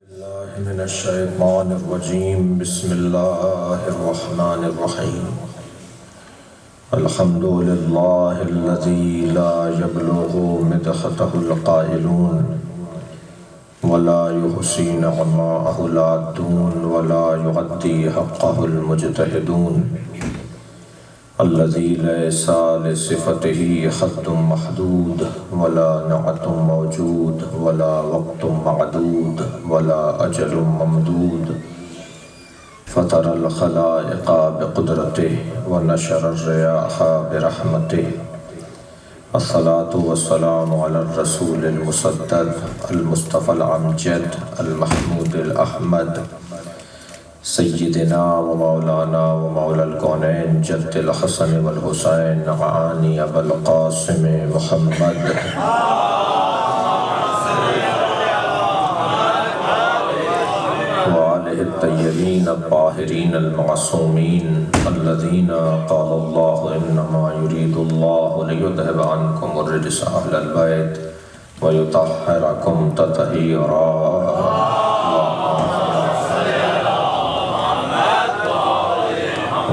الله من الشيطان الرجيم بسم الله الرحمن الرحيم الحمد لله الذي لا يبلغ مدحته القائلون ولا يحصي نعماءه العادون ولا يغطي حقه المجتهدون الذي ليس لصفته حد محدود ولا نعت موجود ولا وقت معدود ولا أجل ممدود فطر الخلائق بقدرته ونشر الرياح برحمته الصلاة والسلام على الرسول المسدد المصطفى الأمجد المحمود الأحمد سيدنا ومولانا ومولى الكونين جد الحسن والحسين عاني أبا القاسم محمد وآله الطيبين الطاهرين المعصومين الذين قال الله إنما يريد الله ليذهب عنكم الرجس أهل البيت ويطهركم تطهيرا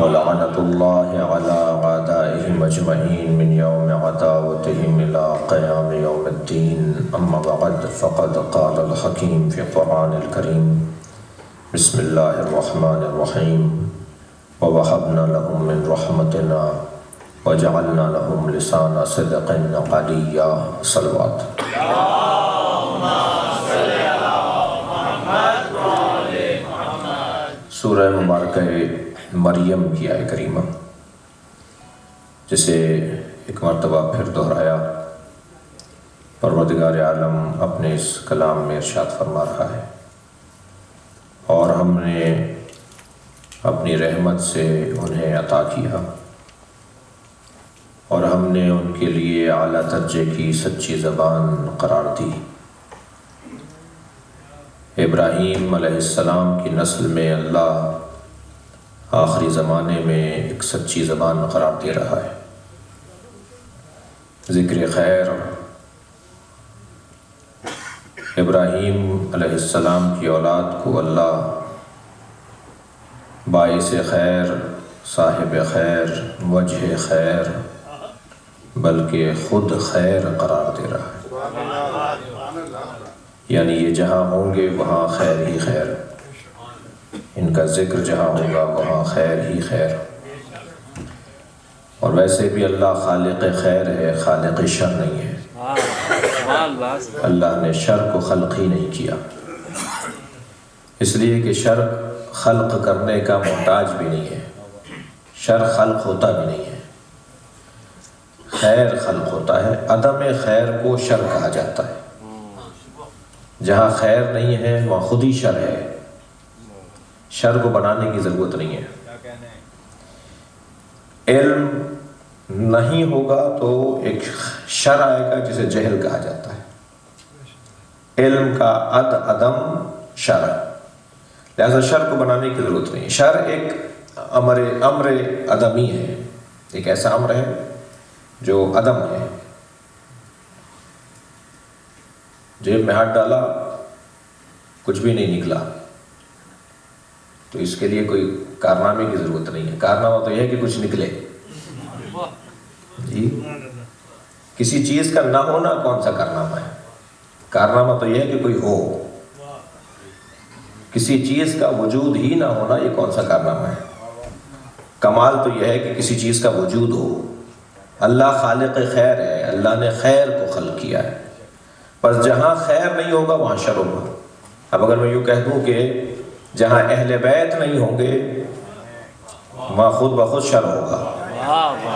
ولعنة الله على أعدائهم أجمعين من يوم عداوتهم إلى قيام يوم الدين أما بعد فقد قال الحكيم في القرآن الكريم بسم الله الرحمن الرحيم ووهبنا لهم من رحمتنا وجعلنا لهم لسان صدق عليا صلوات سورہ مبارکہ مریم کی آیت کریمہ جسے ایک مرتبہ پھر دہرایا پروردگار عالم اپنے اس کلام میں ارشاد فرما رہا ہے اور ہم نے اپنی رحمت سے انہیں عطا کیا اور ہم نے ان کے لیے اعلیٰ درجے کی سچی زبان قرار دی۔ ابراہیم علیہ السلام کی نسل میں اللہ آخری زمانے میں ایک سچی زبان قرار دے رہا ہے۔ ذکر خیر ابراہیم علیہ السلام کی اولاد کو اللہ باعث خیر، صاحب خیر، وجہ خیر بلکہ خود خیر قرار دے رہا ہے، یعنی یہ جہاں ہوں گے وہاں خیر ہی خیر، ان کا ذکر جہاں ہوگا وہاں خیر ہی خیر۔ اور ویسے بھی اللہ خالق خیر ہے، خالق شر نہیں ہے۔ اللہ نے شر کو خلق ہی نہیں کیا، اس لیے کہ شر خلق کرنے کا محتاج بھی نہیں ہے، شر خلق ہوتا بھی نہیں ہے، خیر خلق ہوتا ہے۔ عدم خیر کو شر کہا جاتا ہے، جہاں خیر نہیں ہے وہاں خود ہی شر ہے، شر کو بنانے کی ضرورت نہیں ہے۔ علم نہیں ہوگا تو ایک شر آئے گا جسے جہل کہا جاتا ہے، علم کا عدم شر، لہذا شر کو بنانے کی ضرورت نہیں۔ شر ایک امر عدمی ہے، ایک ایسا امر ہے جو عدم ہے۔ جیب میں ہاتھ ڈالا کچھ بھی نہیں نکلا تو اس کے لیے کوئی کارنامے کی ضرورت نہیں ہے، کارنامہ تو یہ ہے کہ کچھ نکلے۔ جی کسی چیز کا نہ ہونا کون سا کارنامہ ہے؟ کارنامہ تو یہ ہے کہ کوئی ہو۔ کسی چیز کا وجود ہی نہ ہونا یہ کون سا کارنامہ ہے؟ کمال تو یہ ہے کہ کسی چیز کا وجود ہو۔ اللہ خالق خیر ہے، اللہ نے خیر کو خلق کیا ہے، بس جہاں خیر نہیں ہوگا وہاں شر ہوگا۔ اب اگر میں یوں کہہ دوں کہ جہاں اہل بیت نہیں ہوں گے وہاں خود بخود شر ہوگا،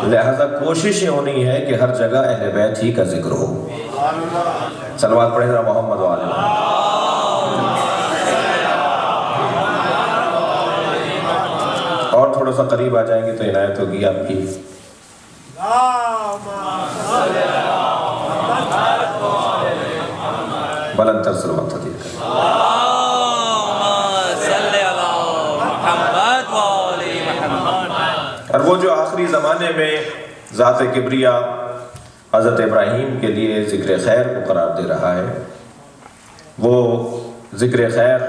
لہذا کوشش یہ ہونی ہے کہ ہر جگہ اہل بیت ہی کا ذکر ہو۔ صلوات پڑھیں ذرا محمد و آل محمد۔ اور تھوڑا سا قریب آ جائیں گے تو عنایت ہوگی آپ کی۔ بلند تر صلوات حدیث اور وہ جو آخری زمانے میں ذات کبریا حضرت ابراہیم کے لیے ذکر خیر کو قرار دے رہا ہے، وہ ذکر خیر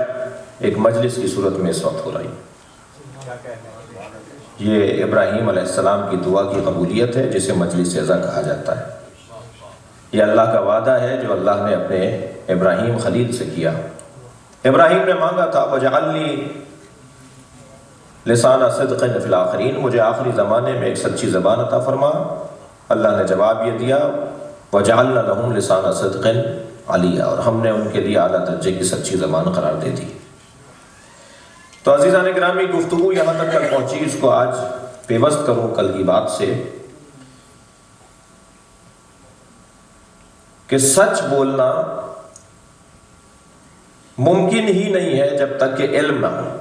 ایک مجلس کی صورت میں اس وقت ہو رہی ہے۔ یہ ابراہیم علیہ السلام کی دعا کی قبولیت ہے جسے مجلس عزا کہا جاتا ہے۔ یہ اللہ کا وعدہ ہے جو اللہ نے اپنے ابراہیم خلیل سے کیا۔ ابراہیم نے مانگا تھا وَجَعَلْ لِي لِسَانَ صِدْقٍ فِي الْآخِرِينَ، مجھے آخری زمانے میں ایک سچی زبان عطا فرما۔ اللہ نے جواب یہ دیا وَجَعَلْنَا لَهُمْ لِسَانَ صِدْقٍ عَلِيًّا، اور ہم نے ان کے لیے اعلیٰ درجے کی سچی زبان قرار دے دی۔ تو عزیزان گرامی، گفتگو یہاں تک پہنچی، اس کو آج پیوست کروں کل کی بات سے کہ سچ بولنا ممکن ہی نہیں ہے جب تک کہ علم نہ ہو۔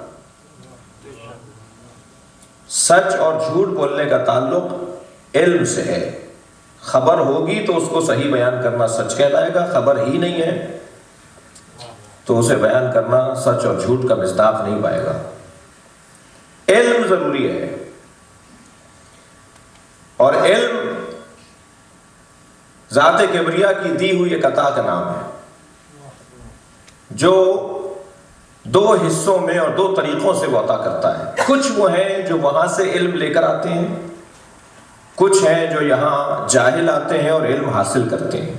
سچ اور جھوٹ بولنے کا تعلق علم سے ہے۔ خبر ہوگی تو اس کو صحیح بیان کرنا سچ کہلائے گا، خبر ہی نہیں ہے تو اسے بیان کرنا سچ اور جھوٹ کا مصداق نہیں پائے گا۔ علم ضروری ہے، اور علم ذات کبریا کی دی ہوئی ایک عطا کا نام ہے جو دو حصوں میں اور دو طریقوں سے وہ عطا کرتا ہے۔ کچھ وہ ہیں جو وہاں سے علم لے کر آتے ہیں، کچھ ہیں جو یہاں جاہل آتے ہیں اور علم حاصل کرتے ہیں۔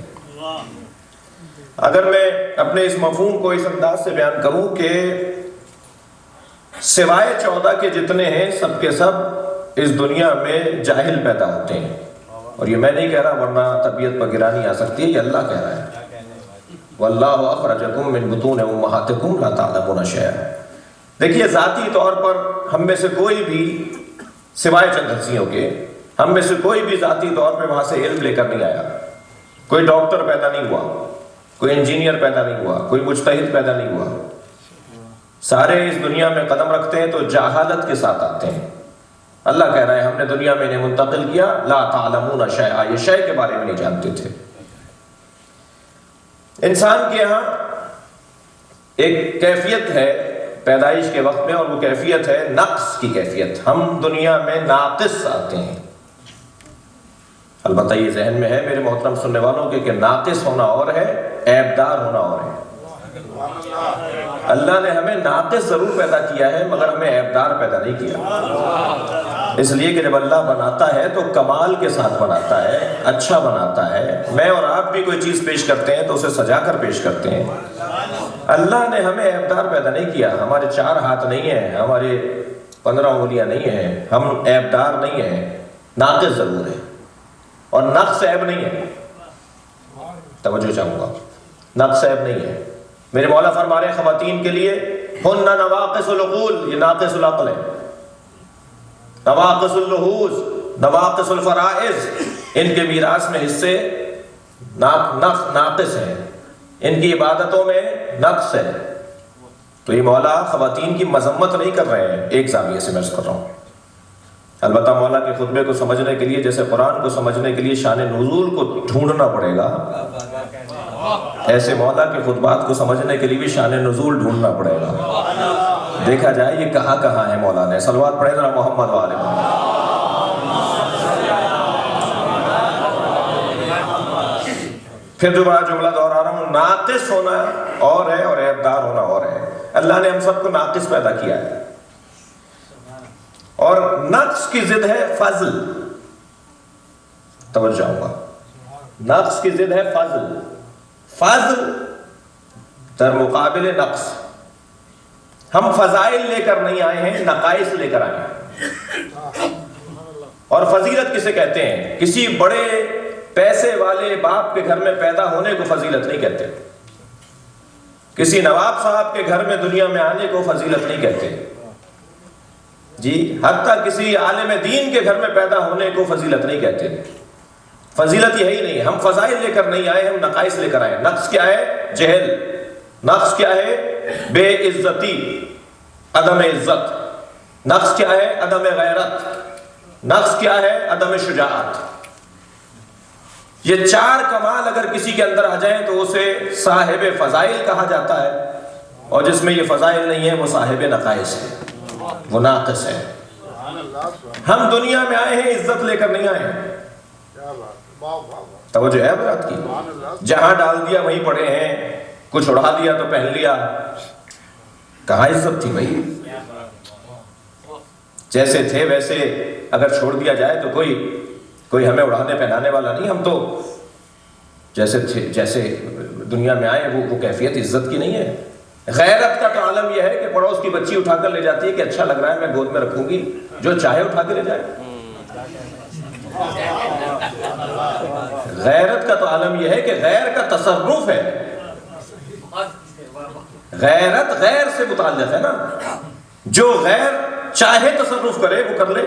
اگر میں اپنے اس مفہوم کو اس انداز سے بیان کروں کہ سوائے 14 کے جتنے ہیں سب کے سب اس دنیا میں جاہل پیدا ہوتے ہیں، اور یہ میں نہیں کہہ رہا ورنہ طبیعت پر گرانی آ سکتی ہے، یہ اللہ کہہ رہا ہے وَاللَّهُ أَخْرَجَكُم مِّن بُطُونِ أُمَّهَاتِكُمْ لَا تَعْلَمُونَ شَيْئًا۔ دیکھیے ذاتی طور پر ہم میں سے کوئی بھی سوائے چند ہستیوں کے ہم میں سے کوئی بھی ذاتی طور پہ وہاں سے علم لے کر نہیں آیا۔ کوئی ڈاکٹر پیدا نہیں ہوا، کوئی انجینئر پیدا نہیں ہوا، کوئی مجتہد پیدا نہیں ہوا۔ سارے اس دنیا میں قدم رکھتے ہیں تو جہالت کے ساتھ آتے ہیں۔ اللہ کہہ رہا ہے ہم نے دنیا میں انہیں منتقل کیا لا تعلمون شیئا، یہ شے کے بارے میں نہیں جانتے تھے۔ انسان کے یہاں ایک کیفیت ہے پیدائش کے وقت میں، اور وہ کیفیت ہے نقص کی کیفیت۔ ہم دنیا میں ناقص آتے ہیں۔ البتہ یہ ذہن میں ہے میرے محترم سننے والوں کے کہ ناقص ہونا اور ہے، عیبدار ہونا اور ہے۔ اللہ نے ہمیں ناقص ضرور پیدا کیا ہے مگر ہمیں عیبدار پیدا نہیں کیا، اس لیے کہ جب اللہ بناتا ہے تو کمال کے ساتھ بناتا ہے، اچھا بناتا ہے۔ میں اور آپ بھی کوئی چیز پیش کرتے ہیں تو اسے سجا کر پیش کرتے ہیں۔ اللہ نے ہمیں عیبدار پیدا نہیں کیا۔ ہمارے 4 ہاتھ نہیں ہیں، ہمارے 15 انگلیاں نہیں ہیں، ہم عیبدار نہیں ہیں، ناقص ضرور ہے، اور نقص عیب نہیں ہے۔ توجہ چاہوں گا، نقص عیب نہیں ہے۔ میرے مولا فرما رہے ہیں خواتین کے لیے ہن نواقص العقول، یہ ناقص العقل ہے، نواقص اللحوظ، نواقص الفرائض، ان کے میراث میں حصے ناقص ہیں، ان کی عبادتوں میں نقص ہے۔ تو یہ مولا خواتین کی مذمت نہیں کر رہے ہیں، ایک زاویے سے میں عرض کر رہا ہوں۔ البتہ مولا کے خطبے کو سمجھنے کے لیے جیسے قرآن کو سمجھنے کے لیے شان نزول کو ڈھونڈنا پڑے گا، ایسے مولا کے خطبات کو سمجھنے کے لیے بھی شان نزول ڈھونڈنا پڑے گا۔ دیکھا جائے یہ کہاں کہاں ہے مولا نے۔ صلوات پڑھیں ذرا محمد و آل محمد۔ پھر دوبارہ جملہ دوہرا رہا ہوں، ناقص ہونا اور ہے اور عیبدار ہونا اور ہے۔ اللہ نے ہم سب کو ناقص پیدا کیا ہے، اور نقص کی ضد ہے فضل۔ توجہ ہوگا، نقص کی ضد ہے فضل۔ فضل در مقابل نقص۔ ہم فضائل لے کر نہیں آئے ہیں، نقائص لے کر آئے ہیں۔ اور فضیلت کسے کہتے ہیں؟ کسی بڑے پیسے والے باپ کے گھر میں پیدا ہونے کو فضیلت نہیں کہتے، کسی نواب صاحب کے گھر میں دنیا میں آنے کو فضیلت نہیں کہتے جی، حتیٰ کسی عالم دین کے گھر میں پیدا ہونے کو فضیلت نہیں کہتے۔ فضیلت یہی نہیں ہے، ہم فضائل لے کر نہیں آئے، ہم نقائص لے کر آئے۔ نقص کیا ہے؟ جہل۔ نقص کیا ہے؟ بے عزتی، عدم عزت۔ نقص کیا ہے؟ عدم غیرت۔ نقص کیا ہے؟ عدم شجاعت۔ یہ 4 کمال اگر کسی کے اندر آ جائیں تو اسے صاحب فضائل کہا جاتا ہے، اور جس میں یہ فضائل نہیں ہے وہ صاحب نقائص ہے، وہ ناقص ہے۔ ہم دنیا میں آئے ہیں عزت لے کر نہیں آئے ہیں۔ توجہ ہے بات کی؟ جہاں ڈال دیا وہیں پڑے ہیں، کچھ اڑا دیا تو پہن لیا، کہاں عزت تھی بھائی؟ جیسے تھے ویسے اگر چھوڑ دیا جائے تو کوئی ہمیں اڑانے پہنانے والا نہیں. ہم تو جیسے تھے، جیسے دنیا میں آئے وہ کیفیت عزت کی نہیں ہے. غیرت کا تو عالم یہ ہے کہ پڑوس کی بچی اٹھا کر لے جاتی ہے کہ اچھا لگ رہا ہے میں گود میں رکھوں گی، جو چاہے اٹھا کے لے جائے. غیرت کا تو عالم یہ ہے کہ غیر کا تصرف ہے. غیرت غیر سے متعلق ہے نا، جو غیر چاہے تصرف کرے وہ کر لے،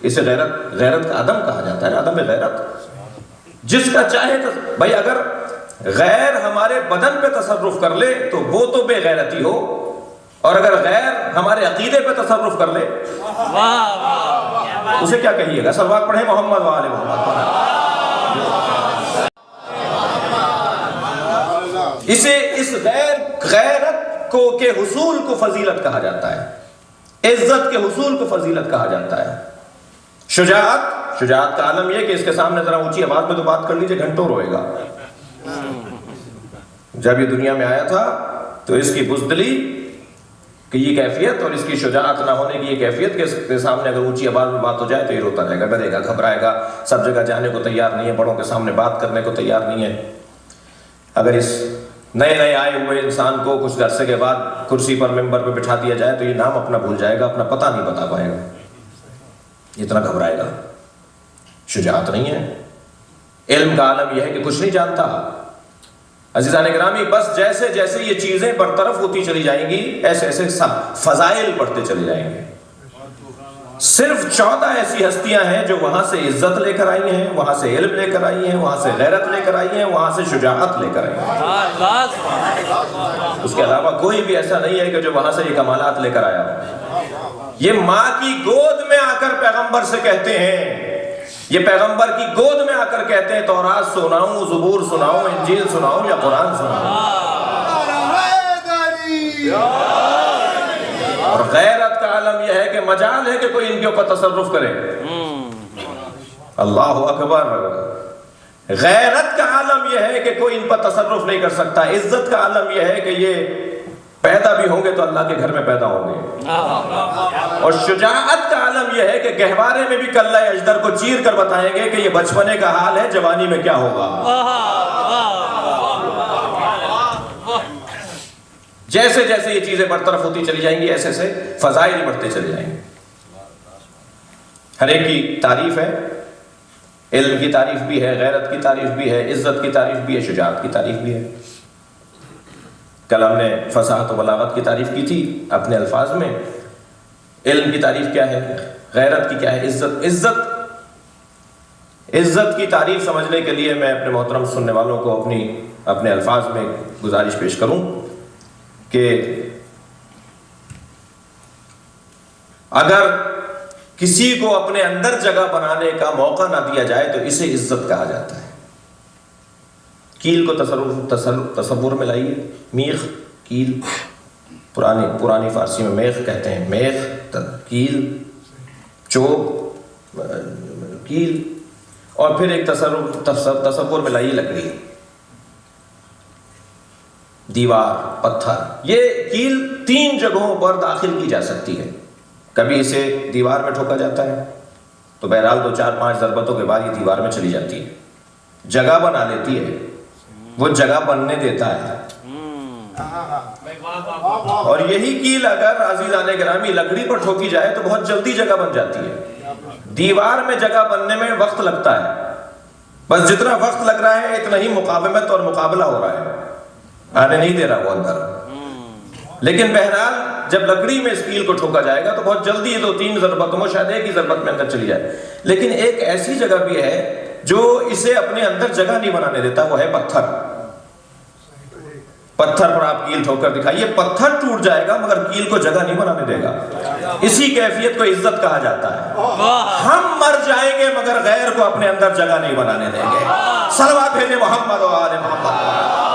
اسے غیرت کا عدم کہا جاتا ہے نا، عدم غیرت. جس کا چاہے بھائی اگر غیر ہمارے بدن پہ تصرف کر لے تو وہ تو بے غیرتی ہو، اور اگر غیر ہمارے عقیدے پہ تصرف کر لے اسے کیا کہیے گا؟ صلوات پڑھیں محمد و آل محمد. اسے اس غیرت کو کے حصول کو فضیلت کہا جاتا ہے، عزت کے حصول کو فضیلت کہا جاتا ہے. شجاعت کا عالم یہ کہ اس کے سامنے ذرا اونچی آواز میں تو بات کر لیجئے، گھنٹوں روئے گا. جب یہ دنیا میں آیا تھا تو اس کی بزدلی کہ یہ کیفیت اور اس کی شجاعت نہ ہونے کی یہ کیفیت کہ اس کے سامنے اگر اونچی آواز میں بات ہو جائے تو یہ روتا رہے گا، ڈرے گا، گھبرائے گا، سب جگہ جانے کو تیار نہیں ہے، بڑوں کے سامنے بات کرنے کو تیار نہیں ہے. اگر اس نئے آئے ہوئے انسان کو کچھ عرصے کے بعد کرسی پر ممبر پہ بٹھا دیا جائے تو یہ نام اپنا بھول جائے گا، اپنا پتہ نہیں بتا پائے گا، اتنا گھبرائے گا. شجاعت نہیں ہے. علم کا عالم یہ ہے کہ کچھ نہیں جانتا. عزیزان گرامی، بس جیسے جیسے یہ چیزیں برطرف ہوتی چلی جائیں گی ایسے ایسے فضائل بڑھتے چلے جائیں گے. صرف 14 ایسی ہستیاں ہیں جو وہاں سے عزت لے کر آئی ہیں، وہاں سے علم لے کر آئی ہیں، وہاں سے غیرت لے کر آئی ہیں، وہاں سے شجاعت لے کر آئی ہیں. اس کے علاوہ کوئی بھی ایسا نہیں ہے کہ جو وہاں سے یہ کمالات لے کر آیا ہو. یہ ماں کی گود میں آ کر پیغمبر سے کہتے ہیں، یہ پیغمبر کی گود میں آ کر کہتے ہیں تورات سناؤں، زبور سناؤں، انجیل سناؤں یا قرآن سناؤں. اور غیرت کا عالم یہ ہے کہ مجال ہے کہ کوئی ان کے اوپر تصرف کرے. اللہ اکبر. غیرت کا عالم یہ ہے کہ کوئی ان پر تصرف نہیں کر سکتا. عزت کا عالم یہ ہے کہ یہ پیدا بھی ہوں گے تو اللہ کے گھر میں پیدا ہوں گے. اور شجاعت کا عالم یہ ہے کہ گہوارے میں بھی کلہ اجدر کو چیر کر بتائیں گے کہ یہ بچپنے کا حال ہے، جوانی میں کیا ہوگا. جیسے جیسے یہ چیزیں برطرف ہوتی چلی جائیں گی ایسے ایسے فضائل بڑھتے چلے جائیں گے. ہر ایک کی تعریف ہے، علم کی تعریف بھی ہے، غیرت کی تعریف بھی ہے، عزت کی تعریف بھی ہے، شجاعت کی تعریف بھی ہے. کل ہم نے فصاحت و بلاغت کی تعریف کی تھی اپنے الفاظ میں. علم کی تعریف کیا ہے، غیرت کی کیا ہے، عزت کی تعریف سمجھنے کے لیے میں اپنے محترم سننے والوں کو اپنے الفاظ میں گزارش پیش کروں کہ اگر کسی کو اپنے اندر جگہ بنانے کا موقع نہ دیا جائے تو اسے عزت کہا جاتا ہے. کیل کو تصور میں لائیے. میخ، کیل، پرانی فارسی میں میخ کہتے ہیں. میخ، کیل، چوب، کیل، اور پھر ایک تصور میں لائیے لکڑی، دیوار، پتھر. یہ کیل 3 جگہوں پر داخل کی جا سکتی ہے. کبھی اسے دیوار میں ٹھوکا جاتا ہے تو بہرحال 2-4-5 ضربتوں کے بعد یہ دیوار میں چلی جاتی ہے، جگہ بنا لیتی ہے، وہ جگہ بننے دیتا ہے. اور یہی کیل اگر عزیزان گرامی لکڑی پر ٹھوکی جائے تو بہت جلدی جگہ بن جاتی ہے. دیوار میں جگہ بننے میں وقت لگتا ہے، بس جتنا وقت لگ رہا ہے اتنا ہی مقاومت اور مقابلہ ہو رہا ہے، آنے نہیں دے رہا وہ اندر. لیکن بہرحال جب لکڑی میں اس کیل کو ٹھوکا جائے گا تو بہت جلدی 2-3 ضربتوں میں شاید ایک ہی ضربت میں اندر چلی جائے. لیکن ایک ایسی جگہ بھی ہے جو اسے اپنے اندر جگہ نہیں بنانے دیتا، وہ ہے پتھر. پتھر پر آپ کیل ٹھوک کر دکھائیے، پتھر ٹوٹ جائے گا مگر کیل کو جگہ نہیں بنانے دے گا. اسی کیفیت کو عزت کہا جاتا ہے. ہم مر جائیں گے مگر غیر کو اپنے اندر جگہ نہیں بنانے دیں گے. صلوات بھیجیں محمد و آل محمد.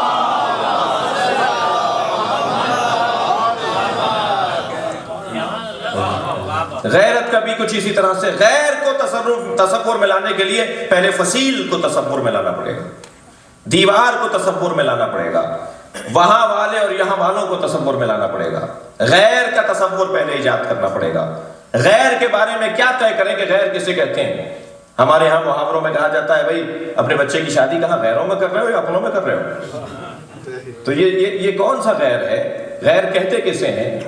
غیرت کا بھی کچھ اسی طرح سے. غیر کو تصور میں لانے کے لیے پہلے فصیل کو تصور میں لانا پڑے گا، دیوار کو تصور میں لانا پڑے گا، وہاں والے اور یہاں والوں کو تصور میں لانا پڑے گا، غیر کا تصور پہلے ایجاد کرنا پڑے گا۔ غیر کے بارے میں کیا طے کریں کہ غیر کسے کہتے ہیں؟ ہمارے ہاں محاوروں میں کہا جاتا ہے بھائی اپنے بچے کی شادی کہاں غیروں میں کر رہے ہو یا اپنوں میں کر رہے ہو؟ تو یہ کون سا غیر ہے؟ غیر کہتے کسے ہیں؟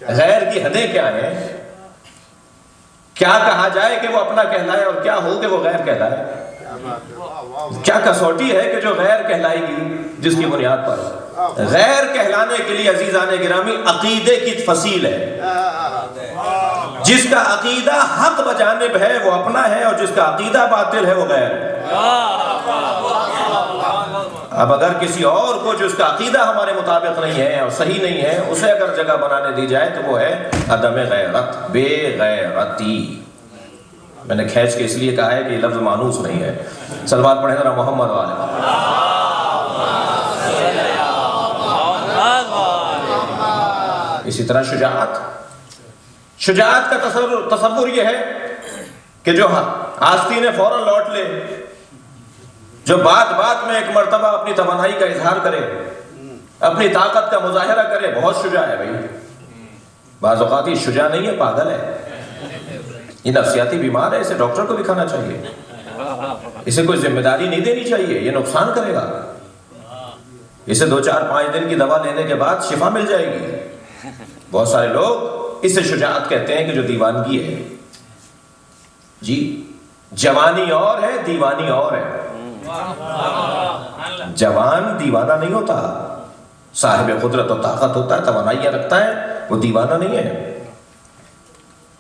غیر کی حدیں کیا ہیں؟ کیا کہا جائے کہ وہ اپنا کہلائے اور کیا ہو کہ وہ غیر کہلائے؟ کیا کسوٹی ہے کہ جو غیر کہلائے گی جس کی بنیاد پر؟ غیر کہلانے کے لیے عزیزان گرامی عقیدے کی فصیل ہے۔ جس کا عقیدہ حق بجانب ہے وہ اپنا ہے، اور جس کا عقیدہ باطل ہے وہ غیر ہے۔ اب اگر کسی اور کو جو اس کا عقیدہ ہمارے مطابق نہیں ہے اور صحیح نہیں ہے، اسے اگر جگہ بنانے دی جائے تو وہ ہے عدم غیرت، بے غیرتی۔ میں نے کھینچ کے اس لیے کہا ہے کہ یہ لفظ مانوس نہیں ہے۔ صلوات پڑھیں ذرا محمد والے۔ اسی طرح شجاعت کا تصور یہ ہے کہ جو آستین فوراً لوٹ لے، جو بات بات میں ایک مرتبہ اپنی توانائی کا اظہار کرے، اپنی طاقت کا مظاہرہ کرے، بہت شجاع ہے بھائی۔ بعض اوقات یہ شجاع نہیں ہے، پاگل ہے، یہ نفسیاتی بیمار ہے، اسے ڈاکٹر کو دکھانا چاہیے، اسے کوئی ذمہ داری نہیں دینی چاہیے، یہ نقصان کرے گا، اسے 2-4-5 دن کی دوا لینے کے بعد شفا مل جائے گی۔ بہت سارے لوگ اسے شجاعت کہتے ہیں کہ جو دیوانگی ہے۔ جی جوانی اور ہے، دیوانی اور ہے۔ جوان دیوانہ نہیں ہوتا، صاحب قدرت و طاقت ہوتا ہے، توانائیاں رکھتا ہے، وہ دیوانہ نہیں ہے۔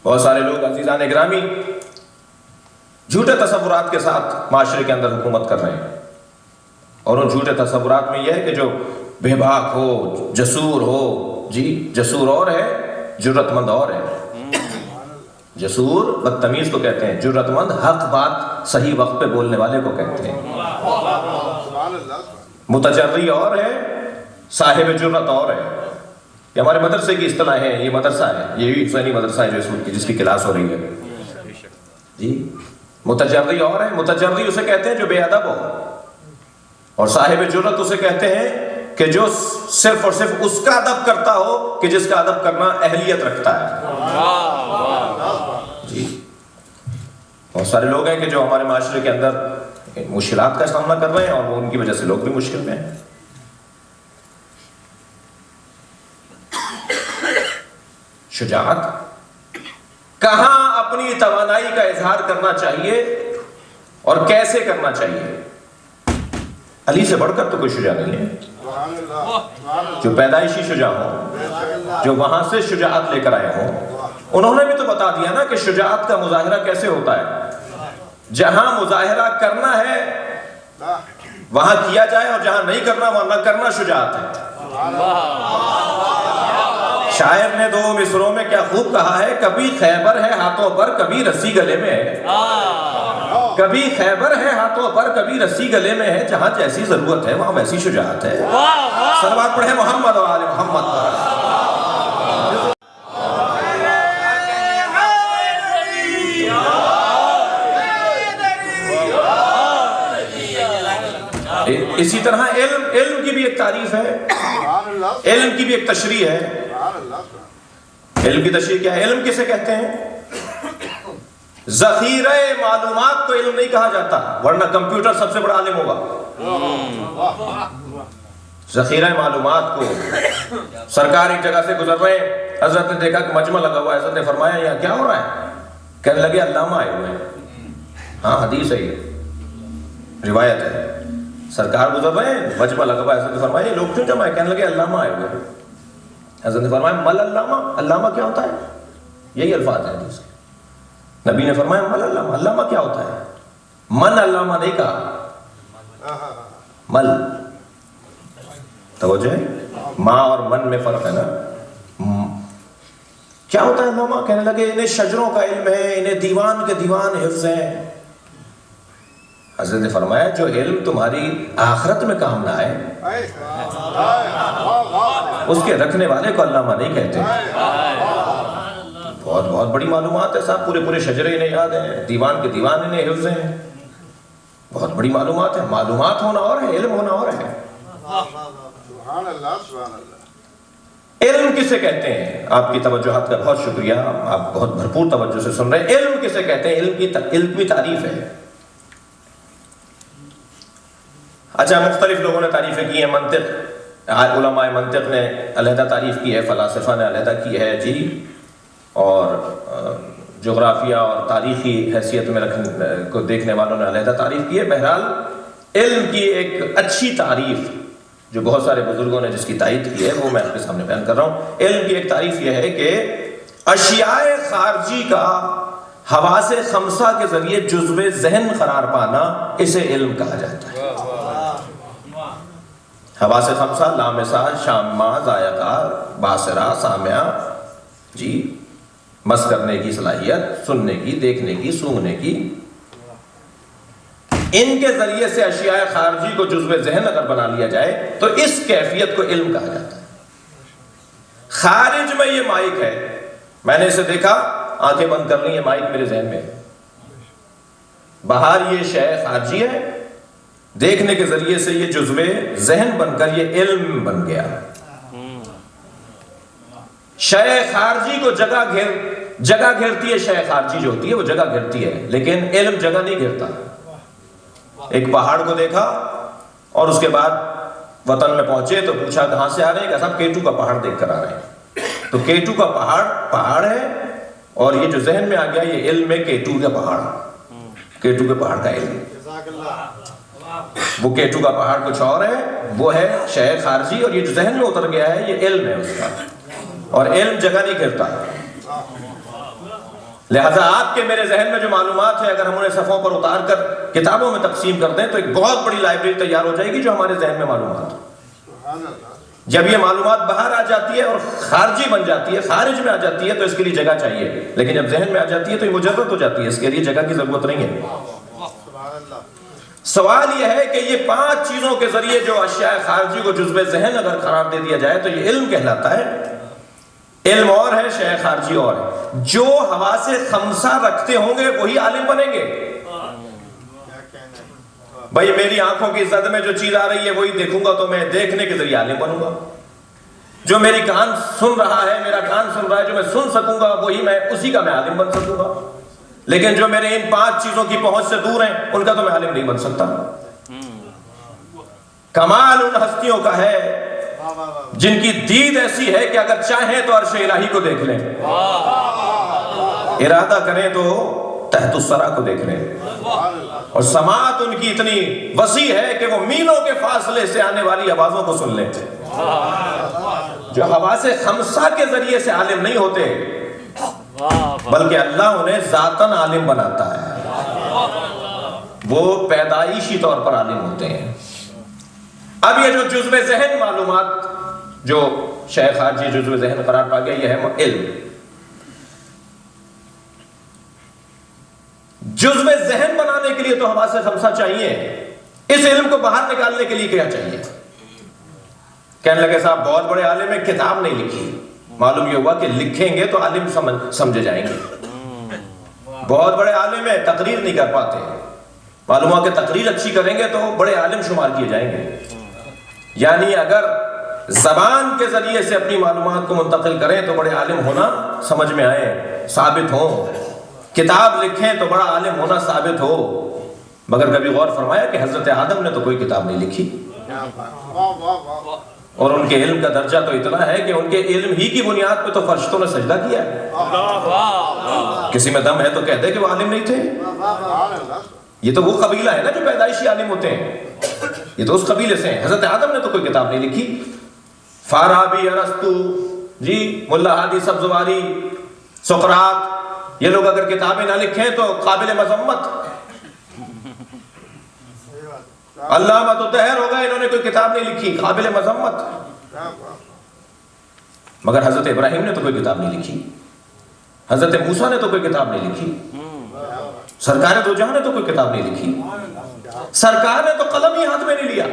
بہت سارے لوگ عزیزان گرامی جھوٹے تصورات کے ساتھ معاشرے کے اندر حکومت کر رہے ہیں، اور ان جھوٹے تصورات میں یہ ہے کہ جو بے باک ہو، جسور ہو، جی جسور اور ہے، جرت مند اور ہے۔ جسور بدتمیز کو کہتے ہیں، جرت مند حق بات صحیح وقت پہ بولنے والے کو کہتے ہیں۔ متجری اور ہے، صاحب جرت اور ہے۔ یہ ہمارے مدرسے کی اصطلاح ہے، یہ مدرسہ ہے، یہ بھی حسینی مدرسہ ہے جس کی کلاس ہو رہی ہے۔ جی متجری اور ہے، متجری اسے کہتے ہیں جو بے ادب ہو، اور صاحب جرت اسے کہتے ہیں کہ جو صرف اور صرف اس کا ادب کرتا ہو کہ جس کا ادب کرنا اہلیت رکھتا ہے۔ جی بہت سارے لوگ ہیں کہ جو ہمارے معاشرے کے اندر مشکلات کا سامنا کر رہے ہیں، اور وہ ان کی وجہ سے لوگ بھی مشکل میں ہیں۔ شجاعت کہاں اپنی توانائی کا اظہار کرنا چاہیے اور کیسے کرنا چاہیے؟ علی سے بڑھ کر تو کوئی شجاع نہیں ہے۔ جو پیدائشی شجاع ہوں، جو وہاں سے شجاعت لے کر آئے ہوں، انہوں نے بھی تو بتا دیا نا کہ شجاعت کا مظاہرہ کیسے ہوتا ہے۔ جہاں مظاہرہ کرنا ہے وہاں کیا جائے، اور جہاں نہیں کرنا وہاں نہ کرنا شجاعت ہے۔ شاعر نے 2 مصروں میں کیا خوب کہا ہے، کبھی خیبر ہے ہاتھوں پر، کبھی رسی گلے میں ہے۔ کبھی خیبر ہے ہاتھوں پر، کبھی رسی گلے میں ہے، جہاں جیسی ضرورت ہے وہاں ویسی شجاعت ہے۔ صلوات پڑھیں محمد و آل محمد پر۔ اسی طرح علم کی بھی ایک تعریف ہے، علم کی بھی ایک تشریح ہے۔ علم کی تشریح کیا ہے؟ علم کسے کہتے ہیں؟ ذخیرہ معلومات کو علم نہیں کہا جاتا، ورنہ کمپیوٹر سب سے بڑا عالم ہوگا۔ ذخیرہ معلومات کو، سرکار ایک جگہ سے گزر رہے ہیں، حضرت نے دیکھا کہ مجمع لگا ہوا ہے، حضرت نے فرمایا یہاں کیا ہو رہا ہے؟ کہنے لگے علامہ آئے ہوئے ہیں۔ ہاں حدیث ہے، یہ روایت ہے، سرکار گزر رہے ہیں، مجمع لگا ہوا ہے، حضرت نے فرمایا یہ لوگ کیوں جمع ہے؟ کہنے لگے علامہ آئے ہوئے ہیں۔ حضرت نے فرمایا مل علامہ، علامہ کیا ہوتا ہے؟ یہی الفاظ ہیں حدیث کے۔ نبی نے فرمایا مل علامہ، علامہ کیا ہوتا ہے؟ من علامہ نہیں کہا، مل۔ توجہ ہے، ماں اور من میں فرق ہے نا۔ کیا ہوتا ہے علامہ؟ کہنے لگے انہیں شجروں کا علم ہے، انہیں دیوان کے دیوان حفظ ہیں۔ حضرت نے فرمایا جو علم تمہاری آخرت میں کام نہ آئے اس کے رکھنے والے کو علامہ نہیں کہتے۔ بہت بہت بڑی معلومات ہے صاحب، پورے شجرے انہیں یاد ہیں، دیوان کے دیوان انہیں حفظ ہیں، بہت بڑی معلومات ہے۔ معلومات ہونا اور ہے، علم ہونا اور ہے۔ سبحان اللہ سبحان اللہ. علم کسے کہتے ہیں؟ آپ کی توجہات کا بہت شکریہ، آپ بہت بھرپور توجہ سے سن رہے ہیں. علم کسے کہتے ہیں؟ علم کی تعریف ہے. اچھا، مختلف لوگوں نے تعریفیں کی ہیں. منطق، علماء منطق نے علیحدہ تعریف کی ہے، فلاسفہ نے علیحدہ کی ہے جی، اور جغرافیہ اور تاریخی حیثیت میں کو دیکھنے والوں نے علیحدہ تعریف کی ہے. بہرحال علم کی ایک اچھی تعریف جو بہت سارے بزرگوں نے جس کی تائید کی ہے وہ میں آپ کے سامنے بیان کر رہا ہوں. علم کی ایک تعریف یہ ہے کہ اشیاء خارجی کا حواس خمسہ کے ذریعے جزو ذہن قرار پانا اسے علم کہا جاتا ہے. حواس خمسہ، لامسہ، شامہ، ذائقہ، باصرہ، سامعہ، جی، مس کرنے کی صلاحیت، سننے کی، دیکھنے کی، سونگھنے کی، ان کے ذریعے سے اشیاء خارجی کو جزو ذہن اگر بنا لیا جائے تو اس کیفیت کو علم کہا جاتا ہے. خارج میں یہ مائک ہے، میں نے اسے دیکھا، آنکھیں بند کر لی، یہ مائک میرے ذہن میں ہے. باہر یہ شے خارجی ہے، دیکھنے کے ذریعے سے یہ جزو ذہن بن کر یہ علم بن گیا. شے خارجی کو جگہ گھیرتی ہے. شے خارجی جو ہوتی ہے وہ جگہ گھیرتی ہے، لیکن علم جگہ نہیں گھیرتا. ایک پہاڑ کو دیکھا اور اس کے بعد وطن میں پہنچے تو پوچھا کہاں سے آ رہے ہیں؟ کہ صاحب کیٹو کا پہاڑ دیکھ کر آ رہے ہیں. تو کیٹو کا پہاڑ ہے، اور یہ جو ذہن میں آ گیا یہ علم ہے کیٹو کا پہاڑ، کیٹو کے پہاڑ کا علم. وہ کیٹو کا پہاڑ کچھ اور ہے، وہ ہے شے خارجی، اور یہ جو ذہن میں اتر گیا ہے یہ علم ہے اس کا. اور علم جگہ نہیں گھیرتا. لہذا آپ کے میرے ذہن میں جو معلومات ہے اگر ہم انہیں صفحوں پر اتار کر کتابوں میں تقسیم کر دیں تو ایک بہت بڑی لائبریری تیار ہو جائے گی جو ہمارے ذہن میں معلومات. جب یہ معلومات باہر آ جاتی ہے اور خارجی بن جاتی ہے، خارج میں آ جاتی ہے، تو اس کے لیے جگہ چاہیے. لیکن جب ذہن میں آ جاتی ہے تو یہ مجرد ہو جاتی ہے، اس کے لیے جگہ کی ضرورت نہیں ہے. سوال یہ ہے کہ یہ 5 چیزوں کے ذریعے جو اشیاء خارجی کو جزو ذہن اگر قرار دے دیا جائے تو یہ علم کہلاتا ہے. علم اور ہے، شے خارجی اور ہے. جو حواس خمسہ رکھتے ہوں گے وہی عالم بنیں گے. بھائی میری آنکھوں کی زد میں جو چیز آ رہی ہے وہی دیکھوں گا تو میں دیکھنے کے ذریعے عالم بنوں گا. جو میری کان سن رہا ہے، میرا کان سن رہا ہے، جو میں سن سکوں گا وہی اسی کا میں عالم بن سکوں گا. لیکن جو میرے ان 5 چیزوں کی پہنچ سے دور ہیں ان کا تو میں عالم نہیں بن سکتا. کمال ان ہستیوں کا ہے جن کی دید ایسی ہے کہ اگر چاہیں تو عرش الہی کو دیکھ لیں، ارادہ کریں تو تحت الثری کو دیکھ لیں. اور سماعت ان کی اتنی وسیع ہے کہ وہ میلوں کے فاصلے سے آنے والی آوازوں کو سن لیں. جو حواس خمسہ کے ذریعے سے عالم نہیں ہوتے بلکہ اللہ انہیں ذاتاً عالم بناتا ہے، وہ پیدائشی طور پر عالم ہوتے ہیں. اب یہ جو جزو ذہن معلومات جو شے خارجی جزو ذہن قرار پا گیا یہ ہے علم. جزو ذہن بنانے کے لیے تو حواس خمسہ چاہیے. اس علم کو باہر نکالنے کے لیے کیا چاہیے؟ کہنے لگے صاحب بہت بڑے عالم ہیں، کتاب نہیں لکھی. معلوم یہ ہوا کہ لکھیں گے تو عالم سمجھے جائیں گے. بہت بڑے عالم ہیں، تقریر نہیں کر پاتے. معلوم ہوا کہ تقریر اچھی کریں گے تو بڑے عالم شمار کیے جائیں گے. یعنی اگر زبان کے ذریعے سے اپنی معلومات کو منتقل کریں تو بڑے عالم ہونا سمجھ میں آئے، ثابت ہو. کتاب لکھیں تو بڑا عالم ہونا ثابت ہو. مگر کبھی غور فرمایا کہ حضرت آدم نے تو کوئی کتاب نہیں لکھی، اور ان کے علم کا درجہ تو اتنا ہے کہ ان کے علم ہی کی بنیاد پہ تو فرشتوں نے سجدہ کیا ہے. کسی میں دم ہے تو کہہ دے کہ وہ عالم نہیں تھے. یہ تو وہ قبیلہ ہے نا جو پیدائشی عالم ہوتے ہیں، یہ تو اس قبیلے سے ہیں. حضرت آدم نے تو کوئی کتاب نہیں لکھی. فارابی، ارسطو، جی، ملا ہادی سبزواری، سقراط، یہ لوگ اگر کتابیں نہ لکھیں تو قابل مذمت. علامہ تو دہر ہو گئے، انہوں نے کوئی کتاب نہیں لکھی، قابل مذمت. مگر حضرت ابراہیم نے تو کوئی کتاب نہیں لکھی، حضرت موسیٰ نے تو کوئی کتاب نہیں لکھی، سرکار دو جہاں نے تو کوئی کتاب نہیں لکھی. سرکار نے تو قلم ہی ہاتھ میں نہیں لیا.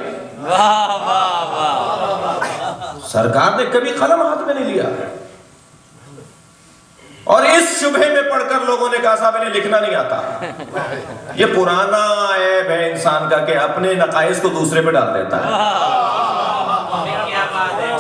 سرکار نے کبھی قلم ہاتھ میں نہیں لیا. اور اس شبہے میں پڑھ کر لوگوں نے کہا صاحب انہیں لکھنا نہیں آتا. یہ پرانا عیب ہے انسان کا کہ اپنے نقائص کو دوسرے پہ ڈال دیتا ہے.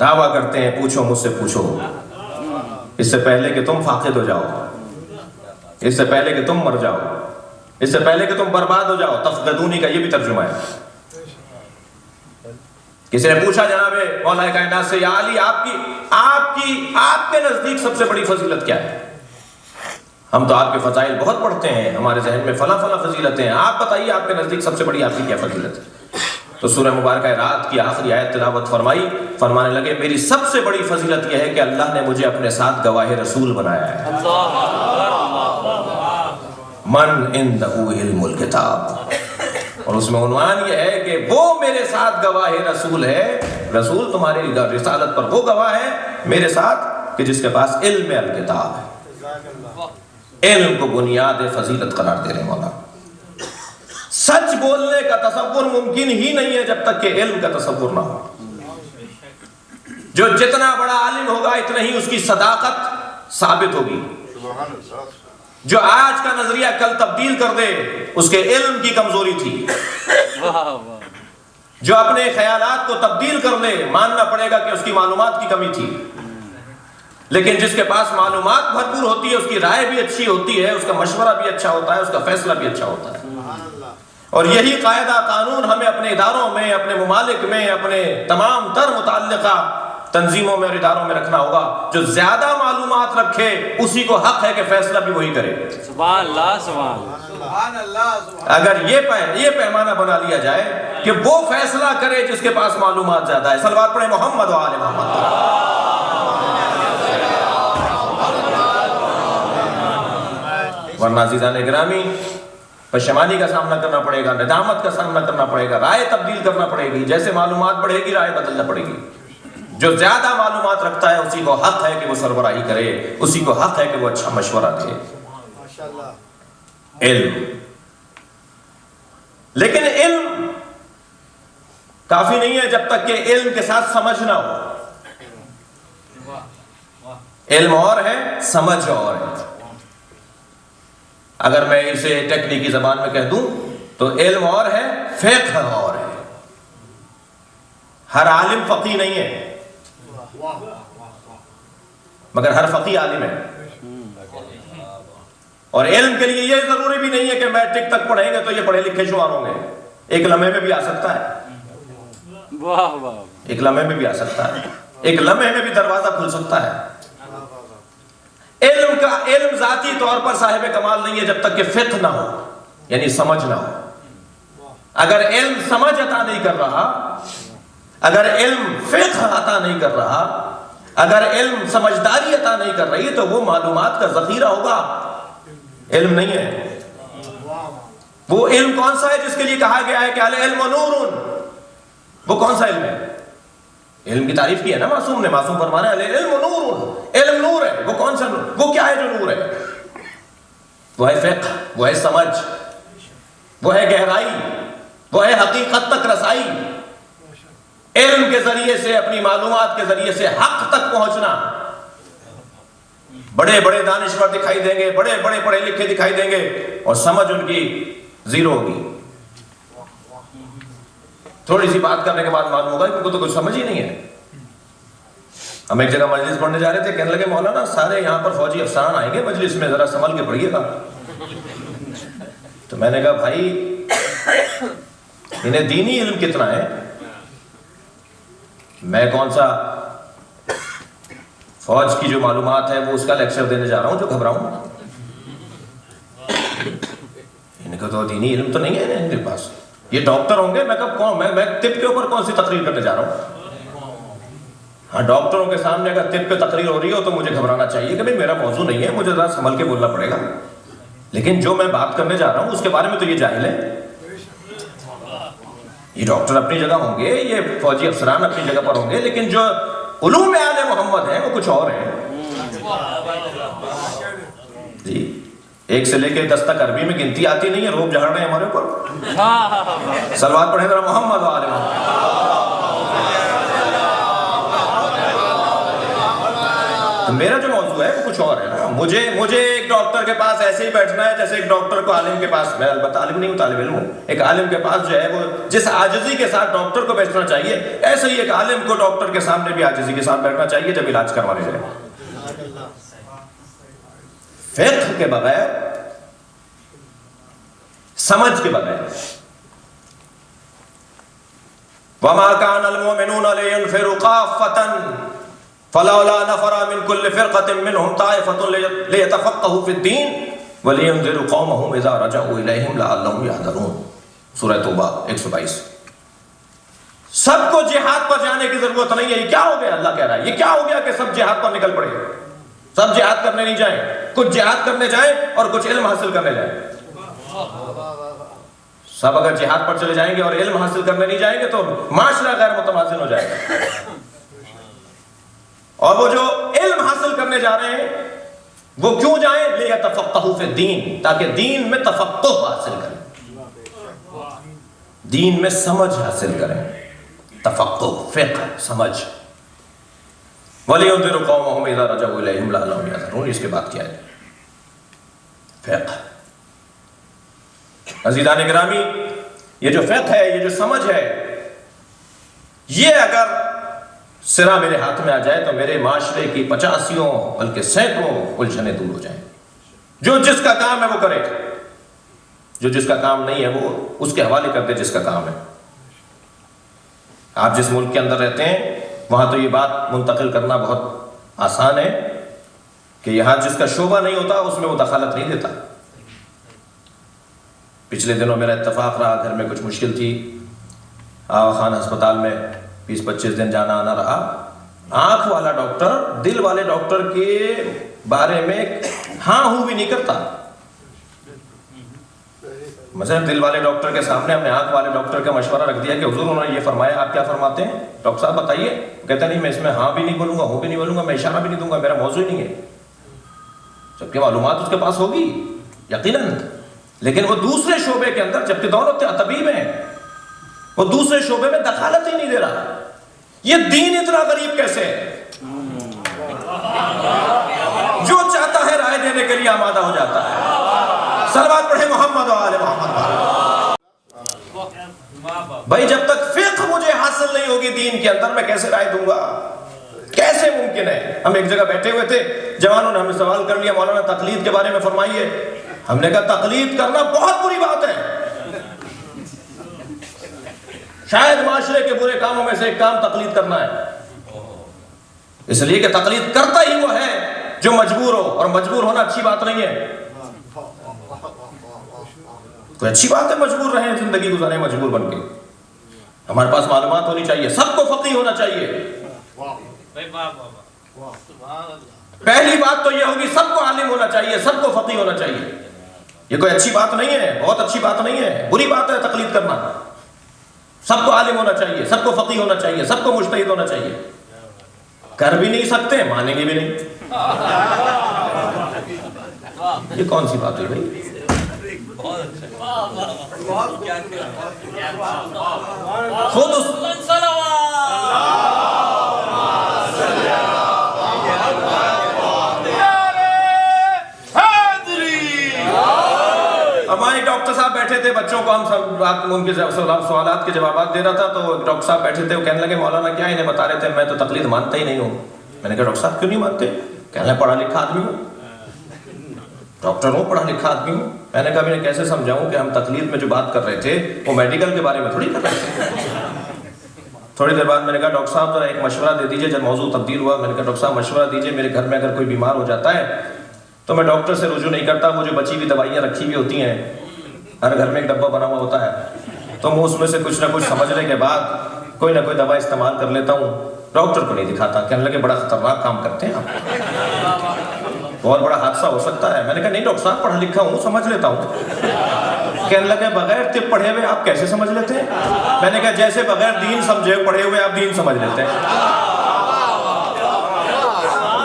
دعویٰ کرتے ہیں پوچھو مجھ سے پوچھو، اس سے پہلے کہ تم فاقد ہو جاؤ، اس سے پہلے کہ تم مر جاؤ، اس سے پہلے کہ تم برباد ہو جاؤ۔ تفقدونی کا یہ بھی ترجمہ ہے۔ کسی نے پوچھا جناب مولا کائنات سے، یا علی آپ کے نزدیک سب سے بڑی فضیلت کیا ہے؟ ہم تو آپ کے فضائل بہت پڑھتے ہیں، ہمارے ذہن میں فلاں فضیلتیں ہیں، آپ بتائیے آپ کے نزدیک سب سے بڑی آپ کی کیا فضیلت ہے؟ تو سورہ مبارکہ رات کی آخری آیت تلاوت فرمائی، فرمانے لگے میری سب سے بڑی فضیلت یہ ہے کہ اللہ نے مجھے اپنے ساتھ گواہ رسول بنایا ہے۔ من عندہ علم الکتاب، اور اس میں عنوان یہ ہے کہ وہ میرے ساتھ گواہ رسول ہے۔ رسول تمہاری رسالت پر وہ گواہ ہے میرے ساتھ کہ جس کے پاس علم الکتاب ہے۔ علم کو بنیاد فضیلت قرار دے رہے مولا۔ سچ بولنے کا تصور ممکن ہی نہیں ہے جب تک کہ علم کا تصور نہ ہو۔ جو جتنا بڑا عالم ہوگا اتنا ہی اس کی صداقت ثابت ہوگی۔ جو آج کا نظریہ کل تبدیل کر دے اس کے علم کی کمزوری تھی۔ جو اپنے خیالات کو تبدیل کر لے ماننا پڑے گا کہ اس کی معلومات کی کمی تھی۔ لیکن جس کے پاس معلومات بھرپور ہوتی ہے، اس کی رائے بھی اچھی ہوتی ہے، اس کا مشورہ بھی اچھا ہوتا ہے، اس کا فیصلہ بھی اچھا ہوتا ہے۔ اور یہی قاعدہ قانون ہمیں اپنے اداروں میں، اپنے ممالک میں، اپنے تمام تر متعلقہ تنظیموں میں اور اداروں میں رکھنا ہوگا۔ جو زیادہ معلومات رکھے اسی کو حق ہے کہ فیصلہ بھی وہی کرے۔ سبحان اللہ، سبحان اللہ۔ اگر یہ پیمانہ بنا لیا جائے کہ وہ فیصلہ کرے جس کے پاس معلومات زیادہ ہے۔ صلوات پڑھیں محمد و آل محمد۔ ورنہ عزیزان گرامی پشیمانی کا سامنا کرنا پڑے گا، ندامت کا سامنا کرنا پڑے گا، رائے تبدیل کرنا پڑے گی۔ جیسے معلومات بڑھے گی رائے بدلنا پڑے گی۔ جو زیادہ معلومات رکھتا ہے اسی کو حق ہے کہ وہ سربراہی کرے، اسی کو حق ہے کہ وہ اچھا مشورہ دے۔ علم، لیکن علم کافی نہیں ہے جب تک کہ علم کے ساتھ سمجھ نہ ہو۔ علم اور ہے، سمجھ اور ہے۔ اگر میں اسے ٹیکنیکی زبان میں کہہ دوں تو علم اور ہے، فقہ اور ہے۔ ہر عالم فقیہ نہیں ہے مگر ہر فقیہ عالم ہے۔ اور علم کے لیے یہ ضروری بھی نہیں ہے کہ میٹرک تک پڑھیں گے تو یہ پڑھے لکھے شمار ہوں گے۔ ایک لمحے میں بھی آ سکتا ہے، ایک لمحے میں بھی آ سکتا ہے، ایک لمحے میں بھی دروازہ کھل سکتا ہے۔ علم ذاتی طور پر صاحب کمال نہیں ہے جب تک کہ فقہ نہ ہو، یعنی سمجھ نہ ہو۔ اگر علم سمجھ عطا نہیں کر رہا، اگر علم فقہ عطا نہیں کر رہا، اگر علم سمجھداری عطا نہیں کر رہی تو وہ معلومات کا ذخیرہ ہوگا، علم نہیں ہے۔ وہ علم کون سا ہے جس کے لیے کہا گیا ہے کہ العلم نور؟ وہ کون سا علم ہے؟ علم کی تعریف کی ہے نا معصوم نے، معصوم فرمانا ہے العلم نور، علم نور ہے۔ وہ کون سا نور؟ وہ کیا ہے جو نور ہے؟ وہ ہے فقہ، وہ ہے سمجھ، وہ ہے گہرائی، وہ ہے حقیقت تک رسائی۔ علم کے ذریعے سے، اپنی معلومات کے ذریعے سے حق تک پہنچنا۔ بڑے بڑے دانشور دکھائی دیں گے، بڑے بڑے پڑھے لکھے دکھائی دیں گے اور سمجھ ان کی زیرو ہوگی۔ تھوڑی سی بات کرنے کے بعد معلوم ہوگا کہ ان کو تو کچھ سمجھ ہی نہیں ہے۔ ہم ایک جگہ مجلس پڑھنے جا رہے تھے، کہنے لگے مولانا سارے یہاں پر فوجی افسران آئیں گے مجلس میں، ذرا سنبھل کے پڑھیے گا۔ تو میں نے کہا بھائی انہیں دینی علم کتنا ہے؟ میں کون سا فوج کی جو معلومات ہے وہ اس کا لیکچر دینے جا رہا ہوں جو گھبراؤں؟ ان کا تو دینی علم تو نہیں ہے ان کے پاس۔ یہ ڈاکٹر ہوں گے، میں کب کون، میں طب کے اوپر کون سی تقریر کرنے جا رہا ہوں؟ ہاں ڈاکٹروں کے سامنے اگر طب پہ تقریر ہو رہی ہو تو مجھے گھبرانا چاہیے کہ بھئی میرا موضوع نہیں ہے، مجھے ذرا سنبھل کے بولنا پڑے گا۔ لیکن جو میں بات کرنے جا رہا ہوں اس کے بارے میں تو یہ جاہل ہے۔ یہ ڈاکٹر اپنی جگہ ہوں گے، یہ فوجی افسران اپنی جگہ پر ہوں گے، لیکن جو علوم آل محمد ہیں وہ کچھ اور ہیں۔ جی ایک سے لے کے 10 تک عربی میں گنتی آتی نہیں ہے، روب جھاڑ رہے ہیں ہمارے اوپر۔ صلوات پڑھیں ذرا محمد و آل محمد۔ تو میرا جو موضوع ہے وہ کچھ اور ہے نا. مجھے ایک ڈاکٹر کے پاس ایسے ہی بیٹھنا ہے جیسے ایک ڈاکٹر کو عالم کے پاس، میں البتہ عالم نہیں ہوں، طالب علم ہوں، ایک عالم کے پاس جو ہے وہ جس عاجزی کے ساتھ ڈاکٹر کو بیٹھنا چاہیے، ایسے ہی ایک عالم کو ڈاکٹر کے سامنے بھی عاجزی کے ساتھ بیٹھنا چاہیے جب علاج کروانے جائے. فقہ کے بغیر، سمجھ کے بغیر. وَمَا كَانَ الْمُؤْمِنُونَ لِيَنْفِرُوا كَافَّةً فَلَوْلَا نَفَرَ مِنْ كُلِّ فِرْقَةٍ مِّنْهُمْ طَائِفَةٌ لِيَتَفَقَّهُوا فِي الدِّينِ وَلِيُنذِرُوا قَوْمَهُمْ إِذَا رَجَعُوا إِلَيْهِمْ لَعَلَّهُمْ يَحْذَرُونَ. سورہ توبہ 122. سب کو جہاد پر جانے کی ضرورت نہیں ہے. یہ کیا ہو گیا؟ اللہ کہہ رہا ہے یہ کیا ہو گیا کہ سب جہاد پر نکل پڑے؟ سب جہاد کرنے نہیں جائیں، کچھ جہاد کرنے جائیں اور کچھ علم حاصل کرنے جائیں. سب اگر جہاد پر چلے جائیں گے اور علم حاصل کرنے نہیں جائیں گے تو معاشرہ غیر متوازن ہو جائے گا. اور وہ جو علم حاصل کرنے جا رہے ہیں وہ کیوں جائیں؟ لِيَتَفَقَّهُوا فِي الدِّينِ، تاکہ دین میں تفقہ حاصل کریں، دین میں سمجھ حاصل کریں. تفقہ، فقہ، سمجھ. وَلِيُنذِرُوا قَوْمَهُمْ إِذَا رَجَعُوا إِلَيْهِمْ لَعَلَّهُمْ يَحْذَرُونَ. اس کے بعد کیا ہے؟ فقہ. عزیزان گرامی، یہ جو فقہ ہے، یہ جو سمجھ ہے، یہ اگر سرا میرے ہاتھ میں آ جائے تو میرے معاشرے کی 85 بلکہ سینکڑوں الجھنیں دور ہو جائیں. جو جس کا کام ہے وہ کرے، جو جس کا کام نہیں ہے وہ اس کے حوالے کر دے جس کا کام ہے. آپ جس ملک کے اندر رہتے ہیں وہاں تو یہ بات منتقل کرنا بہت آسان ہے کہ یہاں جس کا شعبہ نہیں ہوتا اس میں وہ دخالت نہیں دیتا. پچھلے دنوں میرا اتفاق رہا، گھر میں کچھ مشکل تھی، آغا خان ہسپتال میں 20-25 دن جانا آنا رہا. آنکھ والا ڈاکٹر دل والے ڈاکٹر کے بارے میں ہاں ہوں بھی نہیں کرتا. مثلا دل والے ڈاکٹر کے سامنے ہم نے آنکھ والے ڈاکٹر کا مشورہ رکھ دیا کہ حضور انہوں نے یہ فرمایا، آپ کیا فرماتے ہیں ڈاکٹر صاحب بتائیے. کہتا نہیں میں اس میں ہاں بھی نہیں بولوں گا، ہوں بھی نہیں بولوں گا، میں اشارہ بھی نہیں دوں گا، میرا موضوع ہی نہیں ہے. جبکہ معلومات اس کے پاس ہوگی یقیناً، لیکن وہ دوسرے شعبے کے اندر، جبکہ دونوں طبیب ہیں، وہ دوسرے شعبے میں دخالت ہی نہیں دے رہا. یہ دین اتنا غریب کیسے ہے؟ جو چاہتا ہے رائے دینے کے لیے آمادہ ہو جاتا ہے. صلوات پڑھے محمد و آل محمد. بھائی جب تک فقہ مجھے حاصل نہیں ہوگی دین کے اندر میں کیسے رائے دوں گا؟ کیسے ممکن ہے؟ ہم ایک جگہ بیٹھے ہوئے تھے، جوانوں نے ہمیں سوال کر لیا مولانا تقلید کے بارے میں فرمائیے. ہم نے کہا تقلید کرنا بہت بری بات ہے. شاید معاشرے کے برے کاموں میں سے ایک کام تقلید کرنا ہے، اس لیے کہ تقلید کرتا ہی وہ ہے جو مجبور ہو، اور مجبور ہونا اچھی بات نہیں ہے. کوئی اچھی بات ہے مجبور رہیں، زندگی گزاریں مجبور بن کے. ہمارے پاس معلومات ہونی چاہیے، سب کو فقیہ ہونا چاہیے. پہلی بات تو یہ ہوگی سب کو عالم ہونا چاہیے، سب کو فقیہ ہونا چاہیے. یہ کوئی اچھی بات نہیں ہے، بہت اچھی بات نہیں ہے، بری بات ہے تقلید کرنا. سب کو عالم ہونا چاہیے، سب کو فقیہ ہونا چاہیے، سب کو مجتہد ہونا چاہیے. کر بھی نہیں سکتے، مانیں گے بھی نہیں. یہ کون سی بات ہے بھائی؟ خود اس ہمارے ڈاکٹر صاحب بیٹھے تھے، بچوں کو ہم سب ان کے سوالات کے جوابات دے رہا تھا، تو ڈاکٹر صاحب بیٹھے تھے، وہ کہنے لگے مولانا کیا؟ انہیں بتا رہے تھے میں تو تقلید مانتا ہی نہیں ہوں. میں نے کہا ڈاکٹر صاحب کیوں نہیں مانتے؟ کہنے لگے پڑھا لکھا آدمی ہوں، ڈاکٹر ہوں، پڑھا لکھا آدمی ہوں. میں نے کہا انہیں کیسے سمجھاؤں کہ ہم تقلید میں جو بات کر رہے تھے وہ میڈیکل کے بارے میں تھوڑی کر رہے تھے. تھوڑی دیر بعد میں نے کہا ڈاکٹر صاحب ذرا ایک مشورہ دے دیجیے. جب موضوع تبدیل ہوا میں نے کہا ڈاکٹر صاحب مشورہ دیجیے، میرے گھر میں اگر کوئی بیمار ہو جاتا ہے تو میں ڈاکٹر سے رجوع نہیں کرتا. وہ جو بچی ہوئی دوائیاں رکھی ہوئی ہوتی ہیں، ہر گھر میں ایک ڈبہ بنا ہوا ہوتا ہے، تو میں اس میں سے کچھ نہ کچھ سمجھنے کے بعد کوئی نہ کوئی دوا استعمال کر لیتا ہوں. ڈاکٹر کو نہیں دکھاتا. کہنے لگے بڑا خطرناک کام کرتے ہیں آپ، بہت بڑا حادثہ ہو سکتا ہے. میں نے کہا نہیں ڈاکٹر صاحب پڑھا لکھا ہوں، سمجھ لیتا ہوں. کہنے لگے بغیر طب پڑھے ہوئے آپ کیسے سمجھ لیتے ہیں؟ میں نے کہا جیسے بغیر دین سمجھے پڑھے ہوئے آپ دین سمجھ لیتے ہیں.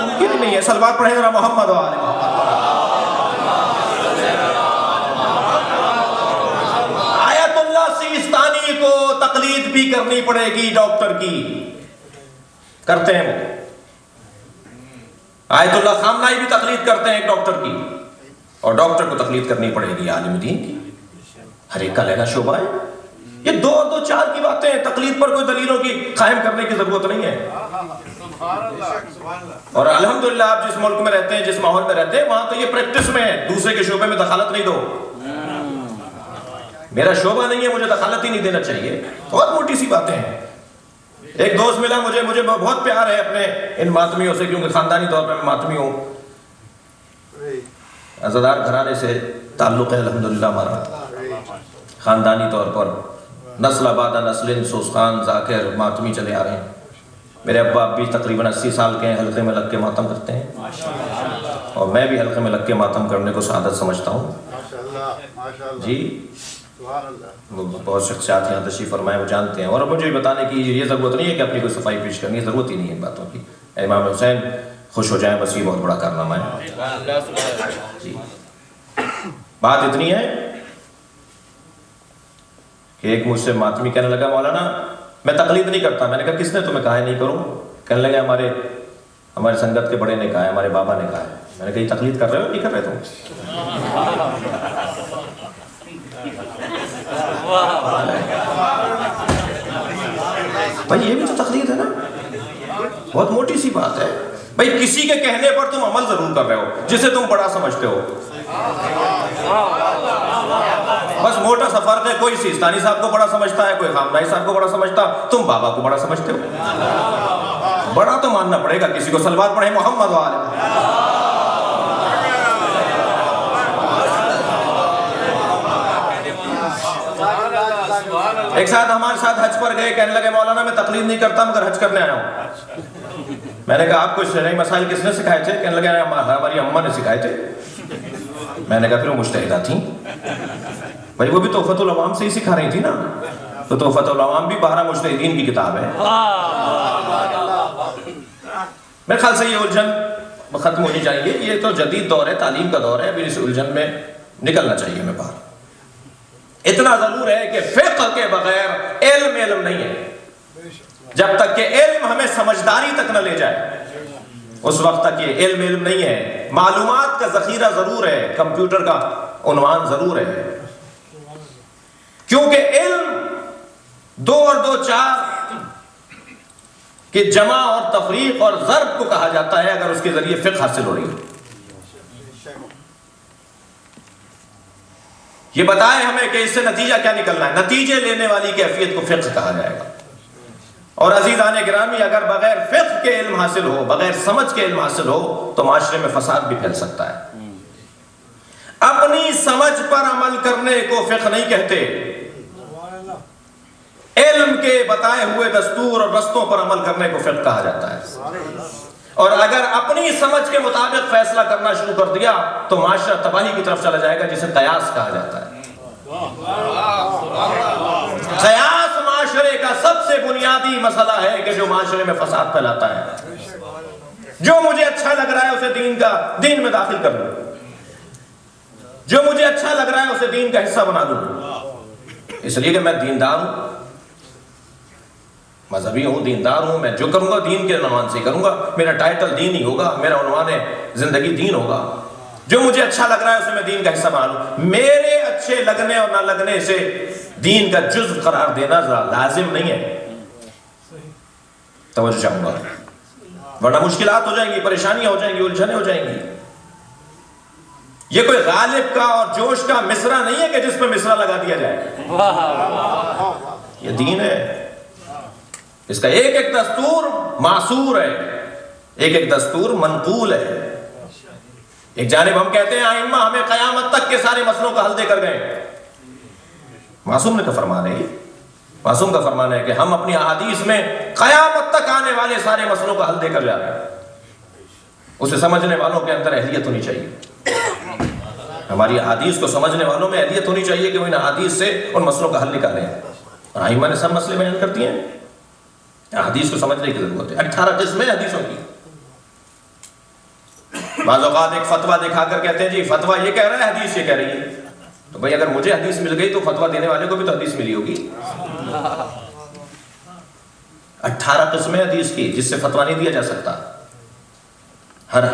ممکن نہیں ہے. صلوات پڑھے ذرا محمد و آل محمد. آیت اللہ سیستانی کو تقلید بھی کرنی پڑے گی ڈاکٹر کی. کرتے ہیں وہ. آیت اللہ خامنائی بھی تقلید کرتے ہیں ایک ڈاکٹر کی، اور ڈاکٹر کو تقلید کرنی پڑے گی عالم دین کی. ہر ایک کا لینا شعبہ ہے. یہ دو دو چار کی باتیں ہیں، تقلید پر کوئی دلیلوں کی قائم کرنے کی ضرورت نہیں ہے. اور الحمدللہ آپ جس ملک میں رہتے ہیں، جس ماحول میں رہتے ہیں، وہاں تو یہ پریکٹس میں ہے، دوسرے کے شعبے میں دخالت نہیں دو. میرا شعبہ نہیں ہے، مجھے دخالت ہی نہیں دینا چاہیے. بہت موٹی سی باتیں ہیں. ایک دوست ملا مجھے بہت پیار ہے اپنے ان ماتمیوں سے، کیونکہ خاندانی طور پر میں ماتمی ہوں، عزادار گھرانے سے تعلق ہے الحمدللہ ہمارا. خاندانی طور پر نسل بعد نسل سوس خان ذاکر ماتمی چلے آ رہے ہیں. میرے ابا اب بھی تقریباً 80 سال کے ہیں، حلقے میں لگ کے ماتم کرتے ہیں، اور میں بھی حلقے میں لگ کے ماتم کرنے کو سعادت سمجھتا ہوں. جی بہت شخصیات یہاں تشریف فرمائے، وہ جانتے ہیں. اور مجھے بتانے کی یہ ضرورت نہیں ہے کہ اپنی کوئی صفائی پیش کرنی ہے، ضرورت ہی نہیں ہے ان باتوں کی. امام حسین خوش ہو جائیں، بس یہ بہت بڑا کارنامہ ہے. جی بات اتنی ہے کہ ایک مجھ سے ماتمی کہنے لگا، مولانا میں تقلید نہیں کرتا. میں نے کہا کس نے تمہیں کہا ہے نہیں کروں؟ کہنے لگا ہمارے سنگت کے بڑے نے کہا ہے، ہمارے بابا نے کہا ہے. میں نے کہا یہ تقلید کر رہے ہو نہیں کر رہے تم؟ بھائی یہ بھی تو تقلید ہے نا، بہت موٹی سی بات ہے. بھائی کسی کے کہنے پر تم عمل ضرور کر رہے ہو جسے تم بڑا سمجھتے ہو. بس موٹا سا فرق ہے، کوئی سیستانی صاحب کو بڑا سمجھتا ہے، کوئی خامنائی صاحب کو بڑا سمجھتا، تم بابا کو بڑا سمجھتے ہو. بڑا تو ماننا پڑے گا. کسی کو صلوات پڑھیں محمد والے. ایک ساتھ ہمارے ساتھ حج پر گئے، کہنے لگے مولانا میں تقلید نہیں کرتا مگر حج کرنے آیا ہوں. میں نے کہا آپ کو شرعی مسائل کس نے سکھائے تھے؟ کہنے لگے ہماری اماں نے سکھائے تھے. میں نے کہا پھر وہ مجتہدہ تھیں. بھائی وہ بھی تحفۃ العوام سے ہی سکھا رہی تھی نا. تو تحفۃ العوام بھی 12 مجتہدین کی کتاب ہے. میرے خیال سے یہ الجھن ختم ہونی چاہیے. یہ تو جدید دور ہے، تعلیم کا دور ہے، ابھی اس الجھن میں نکلنا چاہیے ہمیں باہر. اتنا ضرور ہے کہ فقہ کے بغیر علم نہیں ہے. جب تک کہ علم ہمیں سمجھداری تک نہ لے جائے اس وقت تک یہ علم نہیں ہے. معلومات کا ذخیرہ ضرور ہے، کمپیوٹر کا عنوان ضرور ہے، کیونکہ علم 2 اور 2 4 کہ جمع اور تفریق اور ضرب کو کہا جاتا ہے اگر اس کے ذریعے فقہ حاصل ہو رہی ہے. یہ بتائے ہمیں کہ اس سے نتیجہ کیا نکلنا ہے. نتیجے لینے والی کیفیت کو فقہ کہا جائے گا. اور عزیزان گرامی اگر بغیر فقہ کے علم حاصل ہو، بغیر سمجھ کے علم حاصل ہو تو معاشرے میں فساد بھی پھیل سکتا ہے. اپنی سمجھ پر عمل کرنے کو فقہ نہیں کہتے، علم کے بتائے ہوئے دستور اور رستوں پر عمل کرنے کو فقہ کہا جاتا ہے. اور اگر اپنی سمجھ کے مطابق فیصلہ کرنا شروع کر دیا تو معاشرہ تباہی کی طرف چلا جائے گا، جسے قیاس کہا جاتا ہے. قیاس معاشرے کا سب سے بنیادی مسئلہ ہے کہ جو معاشرے میں فساد پھیلاتا ہے. جو مجھے اچھا لگ رہا ہے اسے دین میں داخل کر لوں، جو مجھے اچھا لگ رہا ہے اسے دین کا حصہ بنا دوں، اس لیے کہ میں دیندار ہوں، مذہبی ہوں، دیندار ہوں. میں جو کروں گا دین کے عنوان سے کروں گا، میرا ٹائٹل دین ہی ہوگا، میرا عنوان زندگی دین ہوگا. جو مجھے اچھا لگ رہا ہے اسے میں دین کا حصہ بنا لوں. میرے اچھے لگنے اور نہ لگنے سے دین کا جزء قرار دینا لازم نہیں ہے. توجہ چاہوں گا، ورنہ مشکلات ہو جائیں گی، پریشانیاں ہو جائیں گی، الجھنیں ہو جائیں گی. یہ کوئی غالب کا اور جوش کا مصرع نہیں ہے کہ جس پہ مصرع لگا دیا جائے. یہ دین ہے، اس کا ایک ایک دستور معصور ہے، ایک ایک دستور منقول ہے. ایک جانب ہم کہتے ہیں ائمہ ہمیں قیامت تک کے سارے مسئلوں کا حل دے کر گئے. معصوم نے تو فرمانا ہے، معصوم کا فرمانا ہے کہ ہم اپنی احادیث میں قیامت تک آنے والے سارے مسئلوں کا حل دے کر جا رہے ہیں. اسے سمجھنے والوں کے اندر اہلیت ہونی چاہیے. ہماری احادیث کو سمجھنے والوں میں اہلیت ہونی چاہیے کہ وہ ان احادیث سے ان مسئلوں کا حل نکالیں. اور ائمہ نے سب مسئلے بیان کرتی ہیں، حدیث کو سمجھنے کی ضرورت ہے. 18 قسمیں حدیثوں کی. بعض اوقات ایک فتویٰ دکھا کر کہتے ہیں جی فتویٰ یہ کہہ رہا ہے، حدیث یہ کہہ رہی ہے. تو بھئی اگر مجھے حدیث مل گئی تو فتویٰ دینے والے کو بھی تو حدیث ملی ہوگی. 18 قسمیں حدیث کی جس سے فتویٰ نہیں دیا جا سکتا.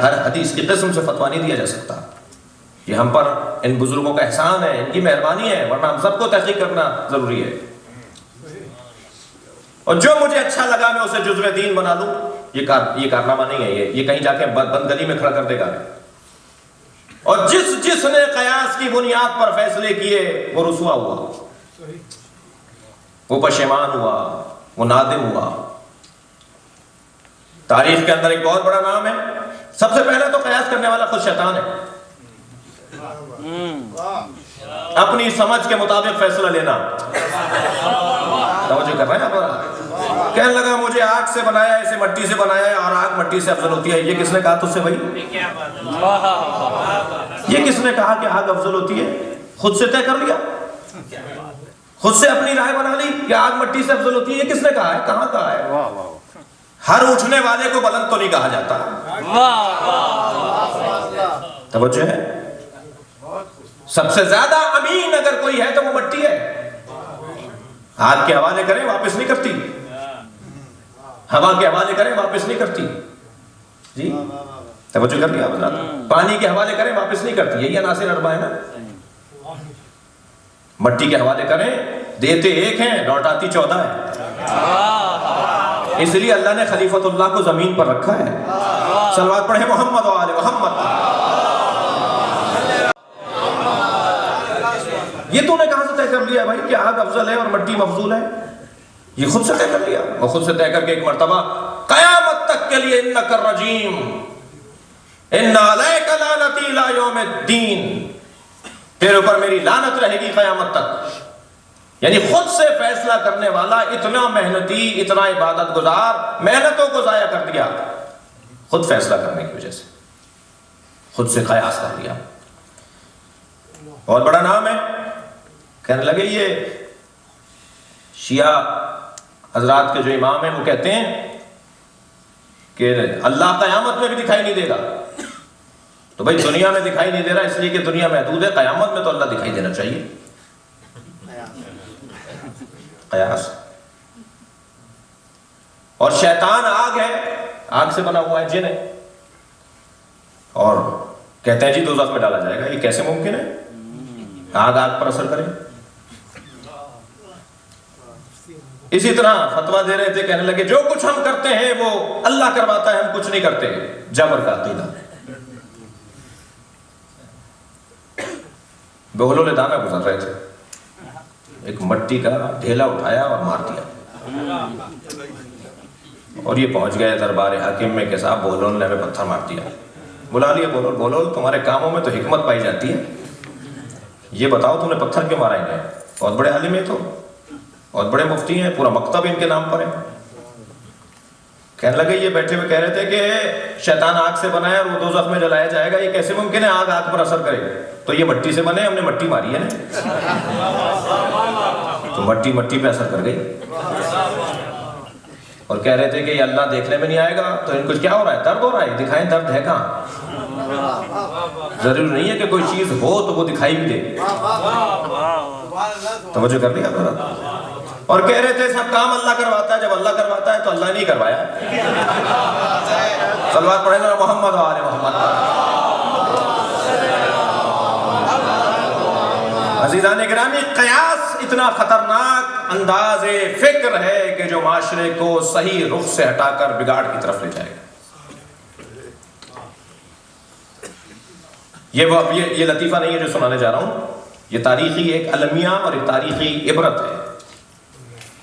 ہر حدیث کی قسم سے فتویٰ نہیں دیا جا سکتا. یہ ہم پر ان بزرگوں کا احسان ہے، ان کی مہربانی ہے، ورنہ ہم سب کو تحقیق کرنا ضروری ہے. اور جو مجھے اچھا لگا میں اسے جزو دین بنا لوں، یہ کارنامہ نہیں ہے. یہ کہیں جا کے بند گلی میں کھڑا کر دے گا. اور جس نے قیاس کی بنیاد پر فیصلے کیے وہ رسوا ہوا، وہ پشیمان ہوا، وہ نادم ہوا. تاریخ کے اندر ایک بہت بڑا نام ہے. سب سے پہلے تو قیاس کرنے والا خود شیطان ہے. اپنی سمجھ کے مطابق فیصلہ لینا. توجہ کر رہے ہیں آپ؟ کہنے لگا مجھے آگ سے بنایا ہے، اسے مٹی سے بنایا ہے، اور آگ مٹی سے افضل ہوتی ہے. یہ کس نے کہا تجھ سے بھائی؟ یہ کس نے کہا کہ آگ افضل ہوتی ہے؟ خود سے طے کر لیا، خود سے اپنی رائے بنا لی کہ آگ مٹی سے افضل ہوتی ہے. یہ کس نے کہا ہے؟ کہاں کہا ہے؟ ہر اٹھنے والے کو بلند تو نہیں کہا جاتا. توجہ ہے؟ سب سے زیادہ امین اگر کوئی ہے تو وہ مٹی ہے. آگ کے حوالے کریں واپس نہیں کرتی، ہوا کے حوالے کریں واپس نہیں کرتی. جی توجہ کر لیا حضرات؟ پانی کے حوالے کریں واپس نہیں کرتی. یہی عناصر اربع ہے نا. مٹی کے حوالے کریں دیتے ایک ہیں لوٹاتی 14 ہے. اس لیے اللہ نے خلیفۃ اللہ کو زمین پر رکھا ہے. صلوات پڑھیں محمد و آل محمد. یہ تو نے کہاں سے طے کر لیا بھائی کہ آگ افضل ہے اور مٹی مفضول ہے؟ یہ خود سے طے کر لیا. اور خود سے طے کر کے ایک مرتبہ قیامت تک کے لیے انک الرجیم ان علیک لعنتی الی یوم الدین، تیرے اوپر میری لعنت رہے گی قیامت تک. یعنی خود سے فیصلہ کرنے والا، اتنا محنتی، اتنا عبادت گزار، محنتوں کو ضائع کر دیا خود فیصلہ کرنے کی وجہ سے. خود سے قیاس کر لیا. بہت بڑا نام ہے. کہنے لگے یہ شیعہ حضرات کے جو امام ہیں وہ کہتے ہیں کہ اللہ قیامت میں بھی دکھائی نہیں دے گا. تو بھائی دنیا میں دکھائی نہیں دے رہا اس لیے کہ دنیا محدود ہے، قیامت میں تو اللہ دکھائی دینا چاہیے. قیاس. اور شیطان آگ ہے، آگ سے بنا ہوا ہے، جن ہے، اور کہتے ہیں جی دوزخ میں ڈالا جائے گا. یہ کیسے ممکن ہے؟ آگ آگ پر اثر کرے. اسی طرح فتویٰ دے رہے تھے، کہنے لگے جو کچھ ہم کرتے ہیں وہ اللہ کرواتا ہے، ہم کچھ نہیں کرتے. جبر کا عقیدہ. بہلول دانا گزر رہے تھے، ایک مٹی کا ڈھیلا اٹھایا اور مار دیا. اور یہ پہنچ گئے دربار حاکم میں کہ صاحب بہلول نے ہمیں پتھر مار دیا. بلا لیا بہلول. بہلول تمہارے کاموں میں تو حکمت پائی جاتی ہے، یہ بتاؤ تم نے پتھر کیوں مارا انہیں؟ بہت بڑے عالم ہیں، تو بہت بڑے مفتی ہیں، پورا مکتب ان کے نام پر ہے. کہنے لگے یہ بیٹھے ہوئے کہہ رہے تھے کہ شیطان آگ سے بنا ہے اور وہ دوزخ میں جلایا جائے گا. یہ کیسے ممکن ہے آگ آگ پر اثر کرے؟ تو یہ مٹی سے بنے، ہم نے مٹی ماری ہے نا، تو مٹی مٹی پہ اثر کر گئی. اور کہہ رہے تھے کہ یہ اللہ دیکھنے میں نہیں آئے گا. تو ان کو کیا ہو رہا ہے؟ درد ہو رہا ہے. دکھائیں درد ہے کہاں؟ ضروری نہیں ہے کہ کوئی چیز ہو تو وہ دکھائی بھی دے. توجہ کر لیا ذرا. اور کہہ رہے تھے سب کام اللہ کرواتا ہے، جب اللہ کرواتا ہے تو اللہ نہیں کروایا. صلوات پڑھیں گے محمد و آل محمد. عزیزان گرامی، قیاس اتنا خطرناک انداز فکر ہے کہ جو معاشرے کو صحیح رخ سے ہٹا کر بگاڑ کی طرف لے جائے گا. یہ لطیفہ نہیں ہے جو سنانے جا رہا ہوں، یہ تاریخی ایک المیہ اور ایک تاریخی عبرت ہے.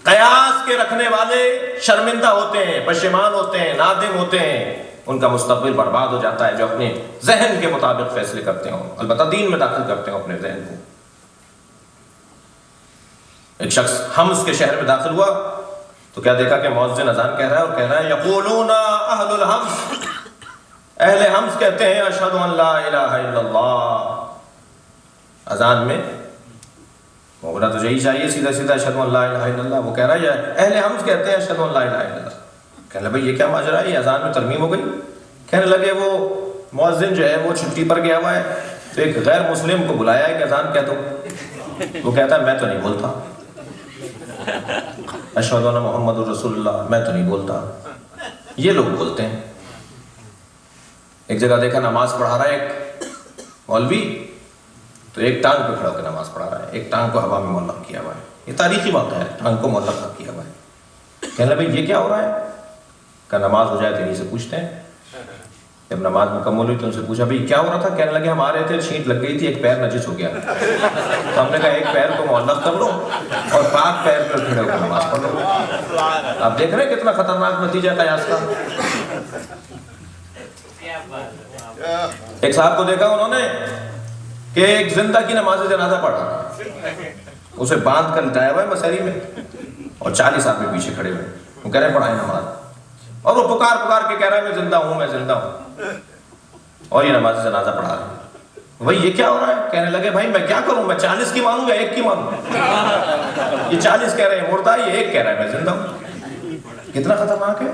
قیاس کے رکھنے والے شرمندہ ہوتے ہیں، پشیمان ہوتے ہیں، نادم ہوتے ہیں. ان کا مستقبل برباد ہو جاتا ہے جو اپنے ذہن کے مطابق فیصلے کرتے ہوں، البتہ دین میں داخل کرتے ہوں اپنے ذہن کو. ایک شخص حمص کے شہر میں داخل ہوا تو کیا دیکھا کہ مؤذن اذان کہہ رہا ہے اور کہہ رہا ہے یقولون اہل الحمص، اہل حمص کہتے ہیں اشہد ان لا الہ الا اللہ. اذان میں ہونا تو یہی چاہیے سیدھا سیدھا اشہد ان لا الہ الا اللہ. وہ کہہ رہا ہے اہل حمص کہتے ہیں اشہد ان لا الہ الا اللہ. کہنے لگے بھائی یہ کیا ماجرا ہے؟ یہ اذان میں ترمیم ہو گئی. کہنے لگے وہ مؤذن جو ہے وہ چھٹی پر گیا ہوا ہے، تو ایک غیر مسلم کو بلایا ہے کہ اذان کہہ دو. وہ کہتا ہے میں تو نہیں بولتا اشہد ان محمد رسول اللہ، میں تو نہیں بولتا. یہ لوگ بولتے ہیں. ایک جگہ دیکھا نماز پڑھا رہا ہے ایک مولوی، تو ایک ٹانگ پہ کھڑا ہو کے نماز پڑھا رہا ہے، ایک ٹانگ کو ہوا میں معلق کیا ہوا ہے. یہ تاریخی واقعہ ہے، ٹانگ کو معلق کیا ہوا ہے. کہنے لگے یہ کیا ہو رہا ہے؟ کہ نماز ہو جائے تو انہیں سے پوچھتے ہیں. جب نماز مکمل ہوئی تو ان سے پوچھا بھائی کیا ہو رہا تھا؟ کہنے لگے ہم آ رہے تھے، چھینٹ لگ گئی تھی، ایک پیر نجس ہو گیا. تو ہم نے کہا ایک پیر کو معلق کر لو اور پاک پیر پر کھڑے ہو کر نماز پڑھ لو. آپ دیکھ رہے ہیں کتنا خطرناک نتیجہ قیاس کا. ایک صاحب کو دیکھا انہوں نے کہ ایک زندہ کی نماز جنازہ پڑھا، اسے باندھ کر لٹایا ہوا ہے مسری میں اور 40 آدمی پیچھے کھڑے ہوئے. وہ کہہ رہے ہیں پڑھائیں نماز، اور وہ پکار پکار کے کہہ رہا ہے میں زندہ ہوں، میں زندہ ہوں، اور یہ نماز جنازہ پڑھا رہے ہیں. بھائی یہ کیا ہو رہا ہے؟ کہنے لگے بھائی میں کیا کروں، میں 40 کی مانوں یا ایک کی مانوں؟ یہ 40 کہہ رہے ہیں مردہ، یہ ایک کہہ رہا ہے میں زندہ ہوں. کتنا خطرناک ہے.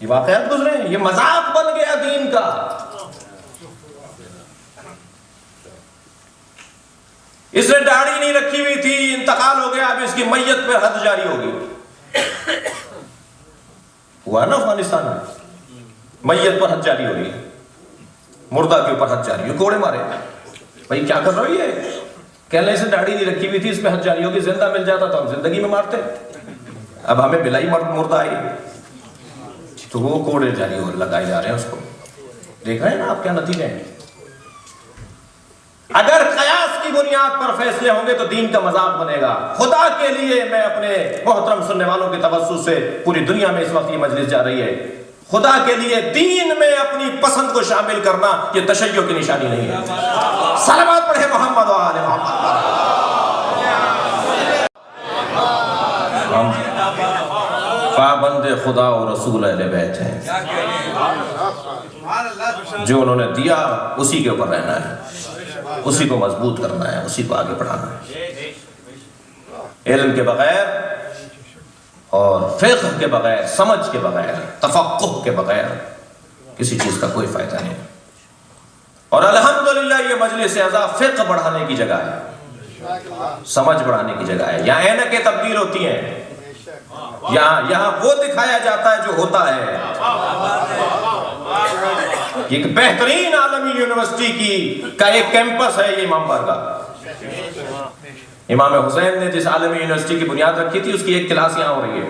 یہ واقعات گزرے ہیں، یہ مذاق بن گیا دین کا. اس نے داڑھی نہیں رکھی ہوئی تھی، انتقال ہو گیا، اب اس کی میت پہ حد جاری ہوگی. ہوا نا افغانستان میں، میت پر حد جاری ہو رہی ہے، مردہ کے اوپر حد جاری ہو، کوڑے مارے. بھائی کیا کر رہے ہو؟ یہ کہنے سے داڑھی نہیں رکھی ہوئی تھی، اس پہ حد جاری ہوگی. زندہ مل جاتا تو ہم زندگی میں مارتے، اب ہمیں بلائی مردہ آئی تو وہ کوڑے جاری ہو لگائے جا رہے ہیں اس کو. دیکھ رہے ہیں نا آپ کیا نتیجے ہیں. اگر قیاس کی بنیاد پر فیصلے ہوں گے تو دین کا مذاق بنے گا. خدا کے لیے میں اپنے محترم سننے والوں کی توسط سے، پوری دنیا میں اس وقت یہ مجلس جا رہی ہے، خدا کے لیے دین میں اپنی پسند کو شامل کرنا یہ تشیع کی نشانی نہیں ہے. صلوات پڑھے محمد و آل محمد. ہم پابند خدا و رسول اہل بیت ہیں، جو انہوں نے دیا اسی کے اوپر رہنا ہے، اسی کو مضبوط کرنا ہے، اسی کو آگے بڑھانا ہے. علم کے بغیر اور فقہ کے بغیر، سمجھ کے بغیر، تفقہ کے بغیر کسی چیز کا کوئی فائدہ نہیں. اور الحمدللہ یہ مجلس اعزا فقہ بڑھانے کی جگہ ہے، سمجھ بڑھانے کی جگہ ہے. یہاں اینکیں تبدیل ہوتی ہیں، یہاں وہ دکھایا جاتا ہے جو ہوتا ہے. ایک بہترین عالمی یونیورسٹی کا ایک کیمپس ہے یہ امام بارگاہ. امام حسین نے جس عالمی یونیورسٹی کی بنیاد رکھی تھی اس کی ایک کلاس یہاں ہو رہی ہے،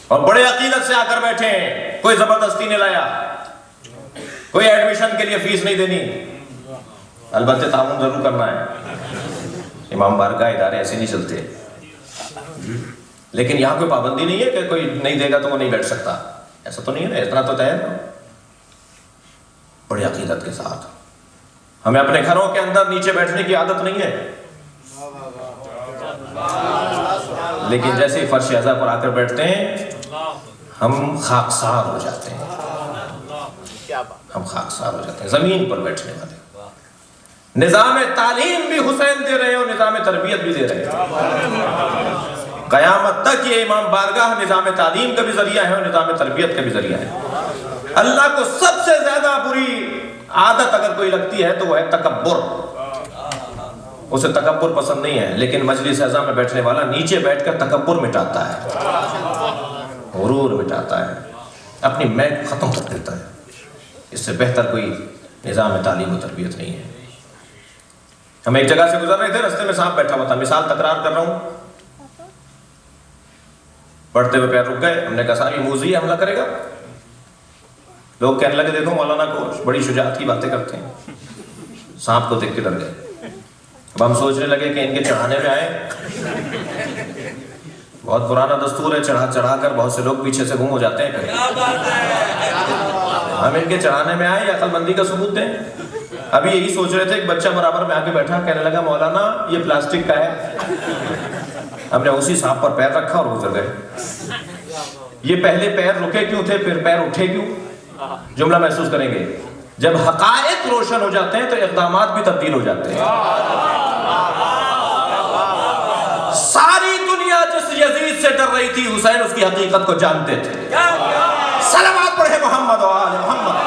اور بڑے عقیدت سے آ کر بیٹھے ہیں. کوئی زبردستی نہیں لایا، کوئی ایڈمیشن کے لیے فیس نہیں دینی، البتہ تعاون ضرور کرنا ہے. امام بارگاہ ادارے ایسے نہیں چلتے. لیکن یہاں کوئی پابندی نہیں ہے کہ کوئی نہیں دے گا تو وہ نہیں بیٹھ سکتا، ایسا تو نہیں ہے. اتنا تو طے ہے. بڑی عقیدت کے ساتھ ہمیں اپنے گھروں کے اندر نیچے بیٹھنے کی عادت نہیں ہے، لیکن جیسے ہی فرش اعزا پر آ کر بیٹھتے ہیں ہم خاکسار ہو جاتے ہیں. ہم خاکسار ہو جاتے ہیں زمین پر بیٹھنے والے. نظام تعلیم بھی حسین دے رہے ہیں اور نظام تربیت بھی دے رہے ہیں. قیامت تک یہ امام بارگاہ نظام تعلیم کا بھی ذریعہ ہے اور نظام تربیت کا بھی ذریعہ ہے. اللہ کو سب سے زیادہ بری عادت اگر کوئی لگتی ہے تو وہ ہے تکبر. اسے تکبر پسند نہیں ہے، لیکن مجلس اعزا میں بیٹھنے والا نیچے بیٹھ کر تکبر مٹاتا ہے، غرور مٹاتا ہے، اپنی میں ختم کر دیتا ہے. اس سے بہتر کوئی نظام تعلیم و تربیت نہیں ہے. ہم ایک جگہ سے گزر رہے تھے، رستے میں سانپ بیٹھا ہوا تھا. مثال تکرار کر رہا ہوں. بڑھتے ہوئے پیر رک گئے. ہم نے کہا صاحب یہ موذی حملہ کرے گا. لوگ کہنے لگے دیکھو مولانا کو بڑی شجاعت کی باتیں کرتے ہیں. سانپ کو دیکھ کے ڈر گئے. اب ہم سوچنے لگے کہ ان کے چڑھانے میں آئے. بہت پرانا دستور ہے، چڑھا کر بہت سے لوگ پیچھے سے گم ہو جاتے ہیں. ہم ان کے چڑھانے میں آئے یا عقل مندی کا ثبوت دیں. ابھی یہی سوچ رہے تھے، ایک بچہ برابر میں آ کے بیٹھا، کہنے لگا مولانا یہ پلاسٹک کا ہے. ہم نے اسی سانپ پر پیر رکھا اور گزر گئے. یہ پہلے پیر رکے کیوں تھے، پھر پیر اٹھے کیوں؟ جملہ محسوس کریں گے. جب حقائق روشن ہو جاتے ہیں تو اقدامات بھی تبدیل ہو جاتے ہیں. ساری دنیا جس یزید سے ڈر رہی تھی، حسین اس کی حقیقت کو جانتے تھے. صلوات پڑھے محمد و آل محمد.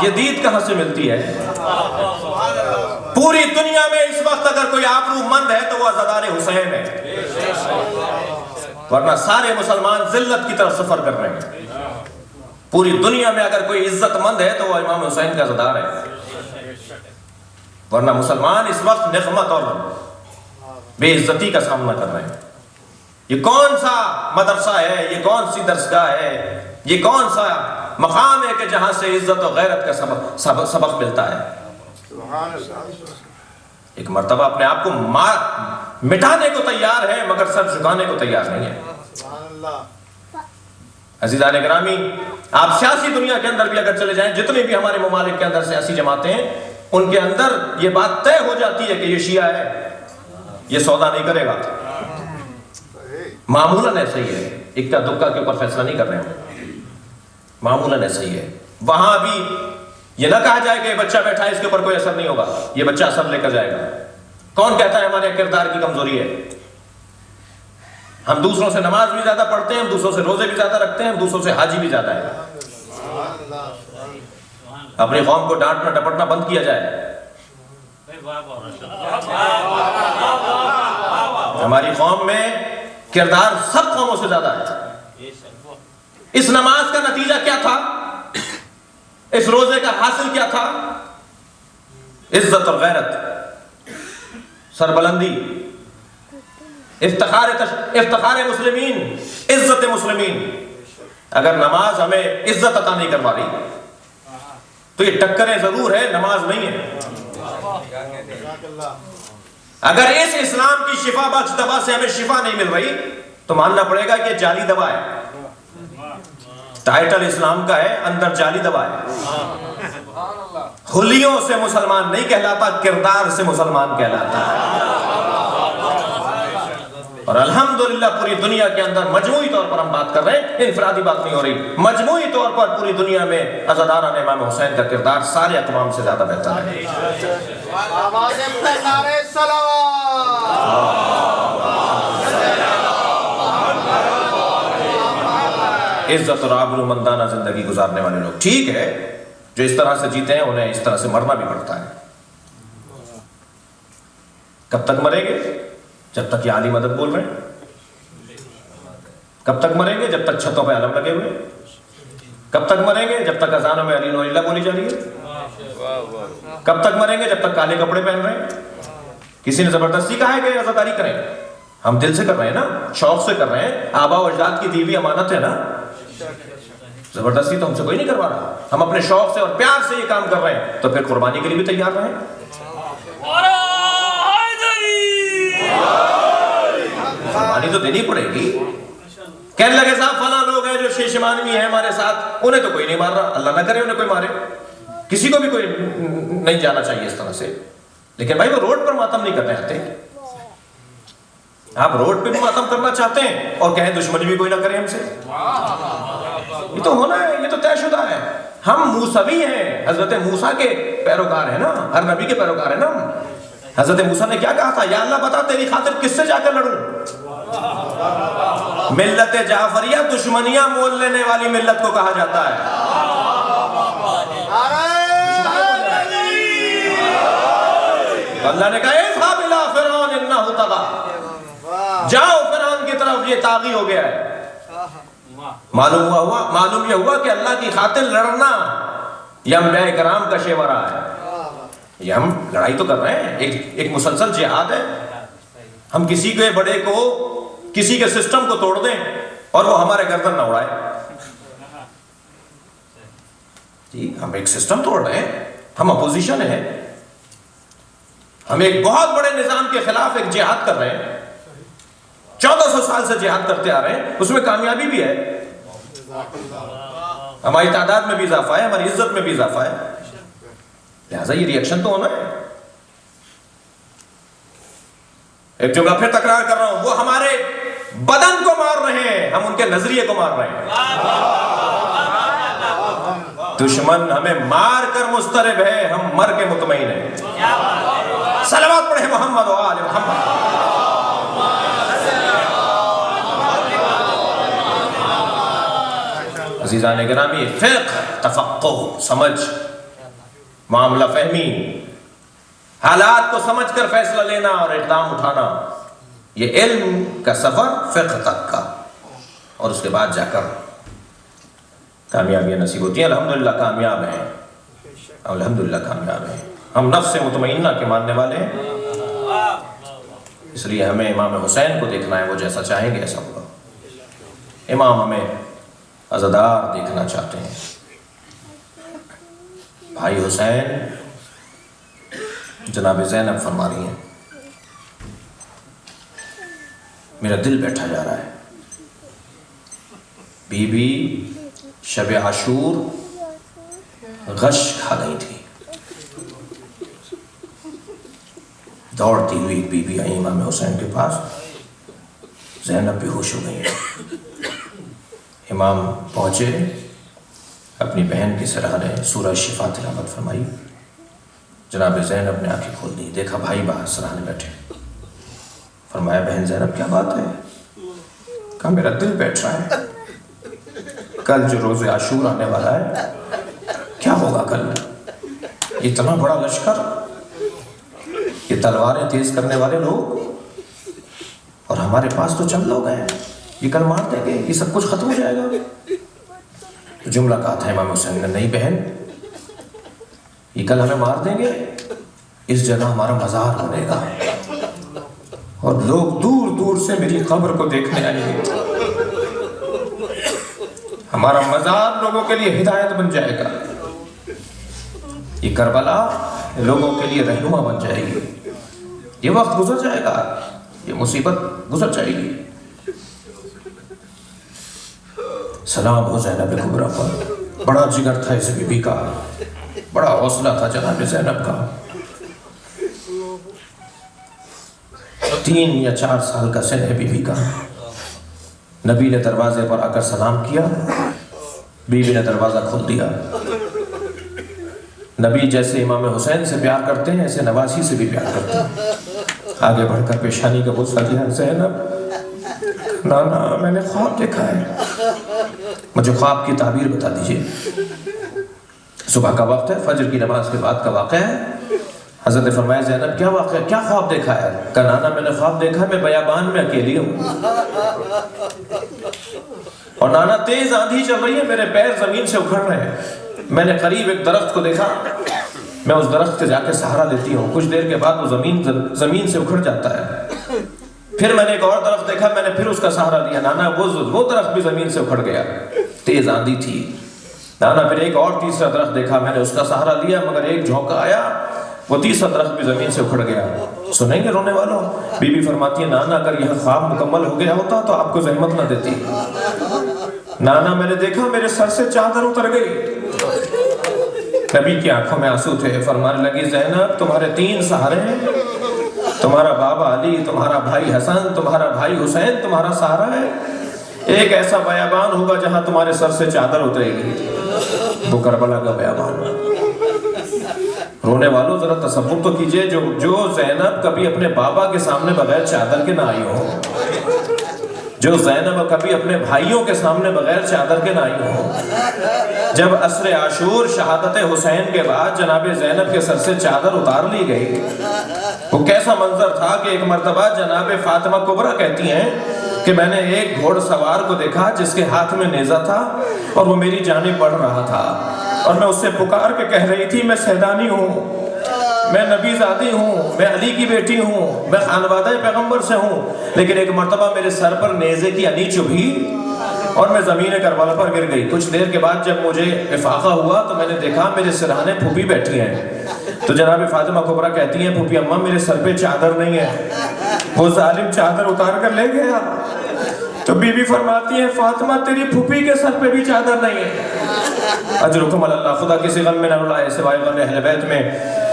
یہ دید کہاں سے ملتی ہے؟ پوری دنیا میں اس وقت اگر کوئی آبرو مند ہے تو وہ عزادار حسین ہے، ورنہ سارے مسلمان ذلت کی طرف سفر کر رہے ہیں۔ پوری دنیا میں اگر کوئی عزت مند ہے تو وہ امام حسین کا عزادار ہے، ورنہ مسلمان اس وقت نقمت اور بے عزتی کا سامنا کر رہے ہیں۔ یہ کون سا مدرسہ ہے، یہ کون سی درسگاہ ہے، یہ کون سا مقام ہے کہ جہاں سے عزت و غیرت کا سبق ملتا ہے؟ ایک مرتبہ اپنے آپ کو مٹانے کو تیار ہے مگر سر جھکانے کو تیار نہیں ہے۔ عزیزان گرامی، آپ سیاسی دنیا کے اندر بھی اگر چلے جائیں، جتنے بھی ہمارے ممالک کے اندر سیاسی جماعتیں ہیں، ان کے اندر یہ بات طے ہو جاتی ہے کہ یہ شیعہ ہے، یہ سودا نہیں کرے گا۔ معمولاً ایسا ہی ہے، اکا دکا کے اوپر فیصلہ نہیں کر رہے ہیں، معمولاً ایسا ہی ہے۔ وہاں بھی یہ نہ کہا جائے کہ یہ بچہ بیٹھا ہے اس کے اوپر کوئی اثر نہیں ہوگا، یہ بچہ اثر لے کر جائے گا۔ کون کہتا ہے ہمارے کردار کی کمزوری ہے؟ ہم دوسروں سے نماز بھی زیادہ پڑھتے ہیں، ہم دوسروں سے روزے بھی زیادہ رکھتے ہیں، ہم دوسروں سے حاجی بھی زیادہ ہے۔ اپنی قوم کو ڈانٹنا ڈپٹنا بند کیا جائے۔ ہماری قوم میں کردار سب قوموں سے زیادہ ہے۔ اس نماز کا نتیجہ کیا تھا؟ اس روزے کا حاصل کیا تھا؟ عزت اور غیرت، سربلندی، افتخار مسلمین، عزت مسلمین۔ اگر نماز ہمیں عزت عطا نہیں کروا رہی تو یہ ٹکریں ضرور ہے، نماز نہیں ہے۔ اگر اس اسلام کی شفا بخش دوا سے ہمیں شفا نہیں مل رہی تو ماننا پڑے گا کہ جعلی دوا ہے۔ ٹائٹل اسلام کا ہے، اندر جعلی دوا ہے۔ حلیوں سے مسلمان نہیں کہلاتا، کردار سے مسلمان کہلاتا ہے۔ اور الحمدللہ پوری دنیا کے اندر مجموعی طور پر ہم بات کر رہے ہیں، انفرادی بات نہیں ہو رہی، مجموعی طور پر پوری دنیا میں عزاداران امام حسین کا کردار سارے اقوام سے زیادہ بہتر ہے۔ عزت اور آبرو مندانہ زندگی گزارنے والے لوگ ٹھیک ہے، جو اس طرح سے جیتے ہیں انہیں اس طرح سے مرنا بھی پڑتا ہے۔ کب تک مریں گے؟ جب تک یہ عالی مدد بول رہے ہیں۔ کب تک مریں گے؟ جب تک چھتوں پہ علم لگے ہوئے۔ کب تک مریں گے؟ جب تک اذانوں میں علی اللہ بولی جا رہی ہے۔ کب تک مریں گے؟ جب تک کالے کپڑے پہن رہے ہیں۔ کسی نے زبردستی کہا ہے کہ عزاداری کریں؟ ہم دل سے کر رہے ہیں نا، شوق سے کر رہے ہیں، آبا و اجداد کی دی ہوئی امانت ہے نا۔ زبردستی تو ہم سے کوئی نہیں کروا رہا، ہم اپنے شوق سے اور پیار سے یہ کام کر رہے ہیں، تو پھر قربانی کے لیے بھی تیار رہیں۔ قربانی تو دینی پڑے گی۔ کہنے لگے صاحب فلاں لوگ ہیں جو شیشمانوی ہیں ہمارے ساتھ، انہیں تو کوئی نہیں مار رہا، اللہ نہ کرے انہیں کوئی مارے، کسی کو بھی کوئی نہیں جانا چاہیے اس طرح سے۔ لیکن بھائی وہ روڈ پر ماتم نہیں کرنے آتے۔ آپ روڈ پہ بھی ماتم کرنا چاہتے ہیں اور کہیں دشمنی بھی کوئی نہ کرے ہم سے، یہ تو ہونا ہے، یہ تو طے شدہ ہے۔ ہم موسوی ہیں، حضرت موسیٰ کے پیروکار ہیں نا، ہر نبی کے پیروکار ہیں نا ہم۔ حضرت موسیٰ نے کیا کہا تھا؟ یا اللہ بتا تیری خاطر کس سے جا کر لڑوں؟ ملت جعفریہ دشمنیاں مول لینے والی ملت کو کہا جاتا ہے۔ اللہ نے کہا اذهب الى فرعون انه طغى، جاؤ فرعون کی طرف، یہ طاغی ہو گیا ہے۔ معلوم یہ ہوا کہ اللہ کی خاطر لڑنا یہ انبیاء کرام کا شیورہ ہے۔ یہ ہم لڑائی تو کر رہے ہیں، ایک مسلسل جہاد ہے۔ ہم کسی کے بڑے کو، کسی کے سسٹم کو توڑ دیں اور وہ ہمارے گردن نہ اڑائے۔ جی ہم ایک سسٹم توڑ رہے ہیں، ہم اپوزیشن ہیں، ہم ایک بہت بڑے نظام کے خلاف ایک جہاد کر رہے ہیں، 1400 سال سے جہاد کرتے آ رہے ہیں، اس میں کامیابی بھی ہے، ہماری تعداد میں بھی اضافہ ہے، ہماری عزت میں بھی اضافہ ہے، لہذا یہ ریئیکشن تو ہونا ہے۔ ایک جملہ پھر تکرار کر رہا ہوں، وہ ہمارے بدن کو مار رہے ہیں، ہم ان کے نظریے کو مار رہے ہیں۔ دشمن ہمیں مار کر مضطرب ہے، ہم مر کے مطمئن ہیں۔ صلوات پڑھیں محمد و آل محمد۔ عزیزان گرامی، فقہ، تفقہ، سمجھ، معاملہ فہمی، حالات کو سمجھ کر فیصلہ لینا اور اقدام اٹھانا، یہ علم کا سفر فقہ تک کا، اور اس کے بعد جا کر کامیابیاں نصیب ہوتی ہیں۔ الحمدللہ کامیاب ہیں، الحمدللہ کامیاب ہیں۔ ہم نفس مطمئنہ کے ماننے والے ہیں، اس لیے ہمیں امام حسین کو دیکھنا ہے، وہ جیسا چاہیں گے ایسا ہوگا۔ امام ہمیں عزادار دیکھنا چاہتے ہیں۔ بھائی حسین، جناب زینب فرما رہی ہیں میرا دل بیٹھا جا رہا ہے، بی بی شب عاشور غش کھا گئی تھی، دوڑتی ہوئی ایک بی بی آئی امام حسین کے پاس، زینب بے ہوش ہو گئی ہے۔ امام پہنچے، اپنی بہن کے سرحانے سورہ شفا تلاوت فرمائی، جناب زینب نے آنکھیں کھول دی، دیکھا بھائی باہر سرحانے بیٹھے، فرمایا بہن زینب کیا بات ہے؟ کہا میرا دل بیٹھ رہا ہے، کل جو روز عاشور آنے والا ہے کیا ہوگا کل؟ اتنا بڑا لشکر، یہ تلواریں تیز کرنے والے لوگ، اور ہمارے پاس تو چند لوگ ہیں، یہ کل مار دیں گے، یہ سب کچھ ختم ہو جائے گا۔ تو جملہ کہا تھا امام حسین نے، نہیں بہن، یہ کل ہمیں مار دیں گے، اس جگہ ہمارا مزار بنے گا اور لوگ دور دور سے میری قبر کو دیکھنے آئیں گے، ہمارا مزار لوگوں کے لیے ہدایت بن جائے گا، یہ کربلا لوگوں کے لیے رہنما بن جائے گی، یہ وقت گزر جائے گا، یہ مصیبت گزر جائے گی۔ سلام ہو زینب کبریٰ پر، بڑا جگر تھا اس بی بی کا، بڑا حوصلہ تھا جناب زینب کا۔ 3 یا 4 سال کا سن ہے بی بی کا۔ نبی نے دروازے پر آ کر سلام کیا، بی بی نے دروازہ کھول دیا۔ نبی جیسے امام حسین سے پیار کرتے ہیں ایسے نواسی سے بھی پیار کرتے ہیں۔ آگے بڑھ کر پیشانی کا بوسہ دیا، زینب نانا میں نے خواب دیکھا ہے، مجھے خواب کی تعبیر بتا دیجئے۔ صبح کا وقت ہے، فجر کی نماز کے بعد کا واقعہ ہے۔ حضرت فرمایا زینب کیا واقعہ، کیا خواب دیکھا ہے؟ کہا نانا میں نے خواب دیکھا ہے میں بیابان میں اکیلی ہوں، اور نانا تیز آندھی چل رہی ہے، میرے پیر زمین سے اکھڑ رہے ہیں، میں نے قریب ایک درخت کو دیکھا، میں اس درخت سے جا کے سہارا لیتی ہوں، کچھ دیر کے بعد وہ زمین سے اکھڑ جاتا ہے، پھر میں نے ایک اور درخت دیکھا، میں نے پھر اس کا سہارا لیا، نانا وہ درخت بھی زمین سے اکھڑ گیا، تیز آندھی تھی۔ نانا پھر ایک اور تیسرا درخت دیکھا، میں نے اس کا سہارا لیا، مگر ایک جھونکا آیا، وہ تیسرا درخت بھی زمین سے اکھڑ گیا۔ سنیں گے رونے والوں؟ بی بی فرماتی ہے نانا اگر یہ خواب مکمل ہو گیا ہوتا تو آپ کو زحمت نہ دیتی۔ نانا میں نے دیکھا میرے سر سے چادر اتر گئی۔ نبی کی آنکھوں میں آنسو تھے، فرمانے لگی زینب تمہارے 3 سہارے ہیں، تمہارا بابا علی، تمہارا بھائی حسن، تمہارا بھائی حسین تمہارا سہارا ہے، ایک ایسا بیابان ہوگا جہاں تمہارے سر سے چادر اترے گی، وہ کربلا کا بیابان۔ رونے والوں ذرا تصور تو کیجئے، جو زینب کبھی اپنے بابا کے سامنے بغیر چادر کے نہ آئی ہو، جو زینب کبھی اپنے بھائیوں کے سامنے بغیر چادر کے نہ آئی ہو، جب عصر عاشور شہادت حسین کے بعد جناب زینب کے سر سے چادر اتار لی گئی، وہ کیسا منظر تھا کہ ایک مرتبہ جناب فاطمہ کبریٰ کہتی ہیں کہ میں نے ایک گھوڑ سوار کو دیکھا جس کے ہاتھ میں نیزہ تھا اور وہ میری جانب بڑھ رہا تھا، اور میں اس سے پکار کے کہہ رہی تھی میں سیدانی ہوں، میں نبی زادی ہوں، میں علی کی بیٹی ہوں، میں خانوادہ پیغمبر سے ہوں، لیکن ایک مرتبہ میرے سر پر نیزے کی انی چبھی اور میں زمین کربلا پر گر گئی۔ کچھ دیر کے بعد جب مجھے افاقہ ہوا تو میں نے دیکھا میرے سرہانے پھوپھی بیٹھی ہیں، تو جناب فاطمہ کبریٰ کہتی ہیں پھوپھی اماں میرے سر پہ چادر نہیں ہے، وہ ظالم چادر اتار کر لے گیا۔ تو بی بی فرماتی ہے فاطمہ تیری پھوپھی کے سر پہ بھی چادر نہیں ہے۔ اجرکم اللہ، خدا کسی غم میں نہ رلائے سوائے غم اہل بیت میں،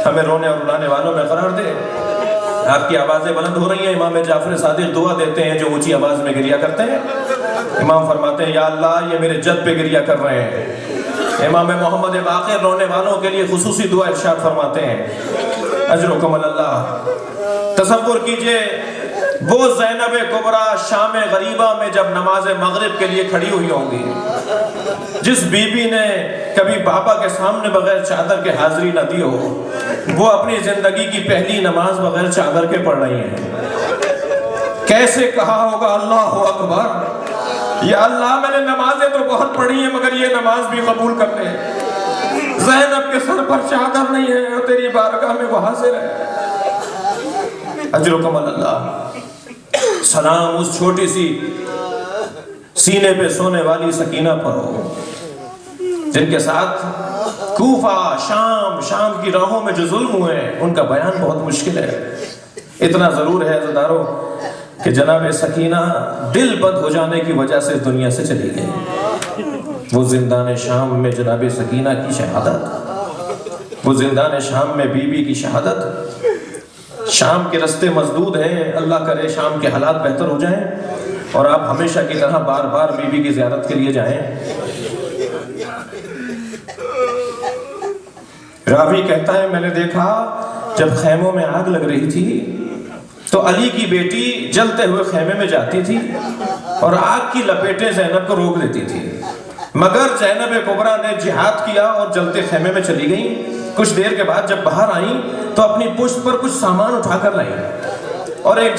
ہمیں رونے اور رلانے والوں میں قرار دے۔ آپ کی آوازیں بلند ہو رہی ہیں، امام جعفر صادق دعا دیتے ہیں جو اونچی آواز میں گریہ کرتے ہیں۔ امام فرماتے ہیں یا اللہ یہ میرے جد پہ گریہ کر رہے ہیں۔ امام محمد باقر رونے والوں کے لیے خصوصی دعا ارشاد فرماتے ہیں، اجرکم اللہ۔ تصور کیجئے وہ زینب کبریٰ شام غریبہ میں جب نماز مغرب کے لیے کھڑی ہوئی ہوں گی، جس بی بی نے کبھی بابا کے سامنے بغیر چادر کے حاضری نہ دی ہو، وہ اپنی زندگی کی پہلی نماز بغیر چادر کے پڑھ رہی ہیں. کیسے کہا ہوگا اللہ اکبر، یا اللہ میں نے نمازیں تو بہت پڑھی ہیں مگر یہ نماز بھی قبول کر لے. زینب کے سر پر چادر نہیں ہے اور تیری بارگاہ میں وہ حاضر ہے. اجرکم اللہ. سلام اس چھوٹی سی سینے پہ سونے والی سکینہ پر ہو جن کے ساتھ کوفہ، شام کی راہوں میں جو ظلم ہوئے ہیں ان کا بیان بہت مشکل ہے. اتنا ضرور ہے عزیزدارو کہ جناب سکینہ دل بد ہو جانے کی وجہ سے اس دنیا سے چلی گئی. وہ زندان شام میں جناب سکینہ کی شہادت، وہ زندان شام میں بی بی کی شہادت. شام کے رستے مسدود ہیں، اللہ کرے شام کے حالات بہتر ہو جائیں اور آپ ہمیشہ کی طرح بار بار بی بی کی زیارت کے لیے جائیں. راوی کہتا ہے میں نے دیکھا جب خیموں میں آگ لگ رہی تھی تو علی کی بیٹی جلتے ہوئے خیمے میں جاتی تھی اور آگ کی لپیٹیں زینب کو روک دیتی تھی، مگر زینب کبریٰ نے جہاد کیا اور جلتے خیمے میں چلی گئیں. کچھ دیر کے بعد جب باہر آئیں تو اپنی پشت پر کچھ سامان اٹھا کر لائیں اور ایک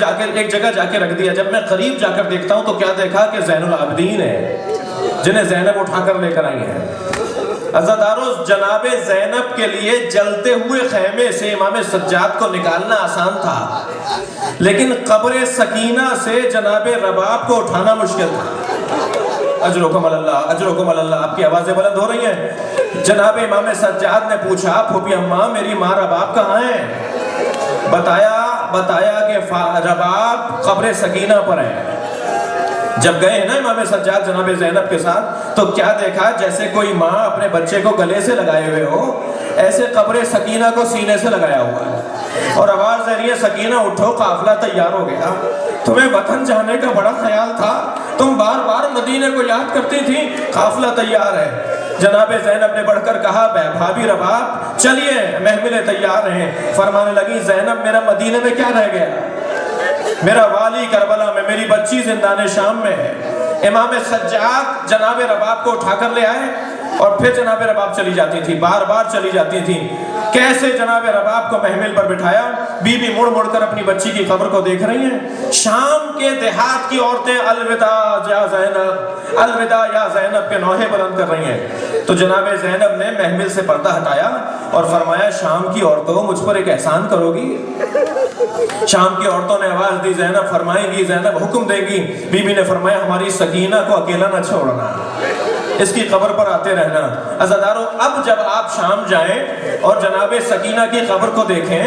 جگہ جا کے رکھ دیا. جب میں قریب جا کر دیکھتا ہوں تو کیا دیکھا کہ زین العابدین ہے جنہیں زینب اٹھا کر لے کر آئی ہیں. عزادارو جناب زینب کے لیے جلتے ہوئے خیمے سے امام سجاد کو نکالنا آسان تھا، لیکن قبر سکینہ سے جناب رباب کو اٹھانا مشکل تھا. اجرکم اللہ، اجرکم اللہ. آپ کی آوازیں بلند ہو رہی ہیں. جناب امام سجاد نے پوچھا پھوپھی اماں میری ماں رباب کہاں ہے؟ بتایا کہ رباب قبر سکینہ پر ہے. جب گئے ہیں نا امام سجاد جناب زینب کے ساتھ تو کیا دیکھا جیسے کوئی ماں اپنے بچے کو گلے سے لگائے ہوئے ہو، ایسے قبر سکینہ کو سینے سے لگایا ہوا ہے اور آواز دے رہی ہے سکینہ اٹھو قافلہ تیار ہو گیا. تمہیں وطن جانے کا بڑا خیال تھا، تم بار بار مدینے کو یاد کرتی تھی، قافلہ تیار ہے. جناب زینب نے بڑھ کر کہا بھابھی رباب چلیے محملیں تیار ہیں. فرمانے لگی زینب میرا مدینے میں کیا رہ گیا، میرا والی کربلا میں، میری بچی زندان شام میں ہے. امام سجاد جناب رباب کو اٹھا کر لے آئے اور پھر جناب رباب چلی جاتی تھی، بار بار چلی جاتی تھی. کیسے جناب رباب کو محمل پر بٹھایا، بی بی مڑ مڑ کر اپنی بچی کی قبر کو دیکھ رہی ہیں. شام کے دیہات کی عورتیں الوداع یا زینب، الوداع یا زینب کے نوحے بلند کر رہی ہیں. تو جناب زینب نے محمل سے پردہ ہٹایا اور فرمایا شام کی عورتوں مجھ پر ایک احسان کرو گی؟ شام کی عورتوں نے آواز دی زینب فرمائیں گی، زینب حکم دے گی. بی بی نے فرمایا ہماری سکینہ کو اکیلا نہ چھوڑنا، اس کی قبر پر آتے رہنا. عزادارو اب جب آپ شام جائیں اور جناب سکینہ کی قبر کو دیکھیں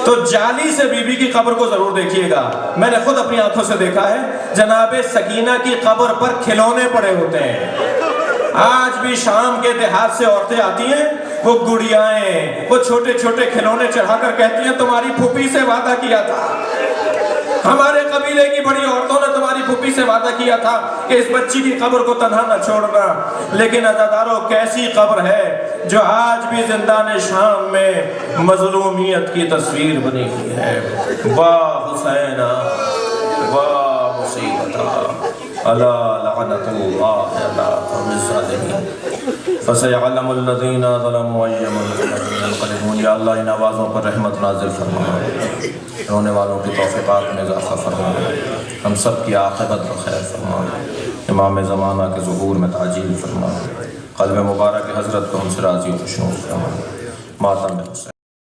تو جالی سے بی بی کی قبر کو ضرور دیکھیے گا. میں نے خود اپنی آنکھوں سے دیکھا ہے جناب سکینہ کی قبر پر کھلونے پڑے ہوتے ہیں. آج بھی شام کے دیہات سے عورتیں آتی ہیں، وہ گڑیائیں، وہ چھوٹے چھوٹے کھلونے چڑھا کر کہتی ہیں تمہاری پھوپھی سے وعدہ کیا تھا، ہمارے قبیلے کی بڑی عورتوں نے تمہاری پھوپھی سے وعدہ کیا تھا کہ اس بچی کی قبر کو تنہا نہ چھوڑنا. لیکن عزادارو کیسی قبر ہے جو آج بھی زندان شام میں مظلومیت کی تصویر بنی ہوئی ہے. واہ حسینہ واہ مصیبتہ الا لعنت اللہ علی قوم الظالمین فسيعلم الذين ظلموا أي منقلب ينقلبون. یا اللہ ان آوازوں پر رحمت نازل فرما، رونے والوں کی توفیقات میں اضافہ فرما، ہم سب کی عاقبت کو خیر فرما، امام زمانہ کے ظہور میں تعجیل فرما، قلب مبارک حضرت کو ہم سے راضی و خوشنود فرما. ماتم حسین.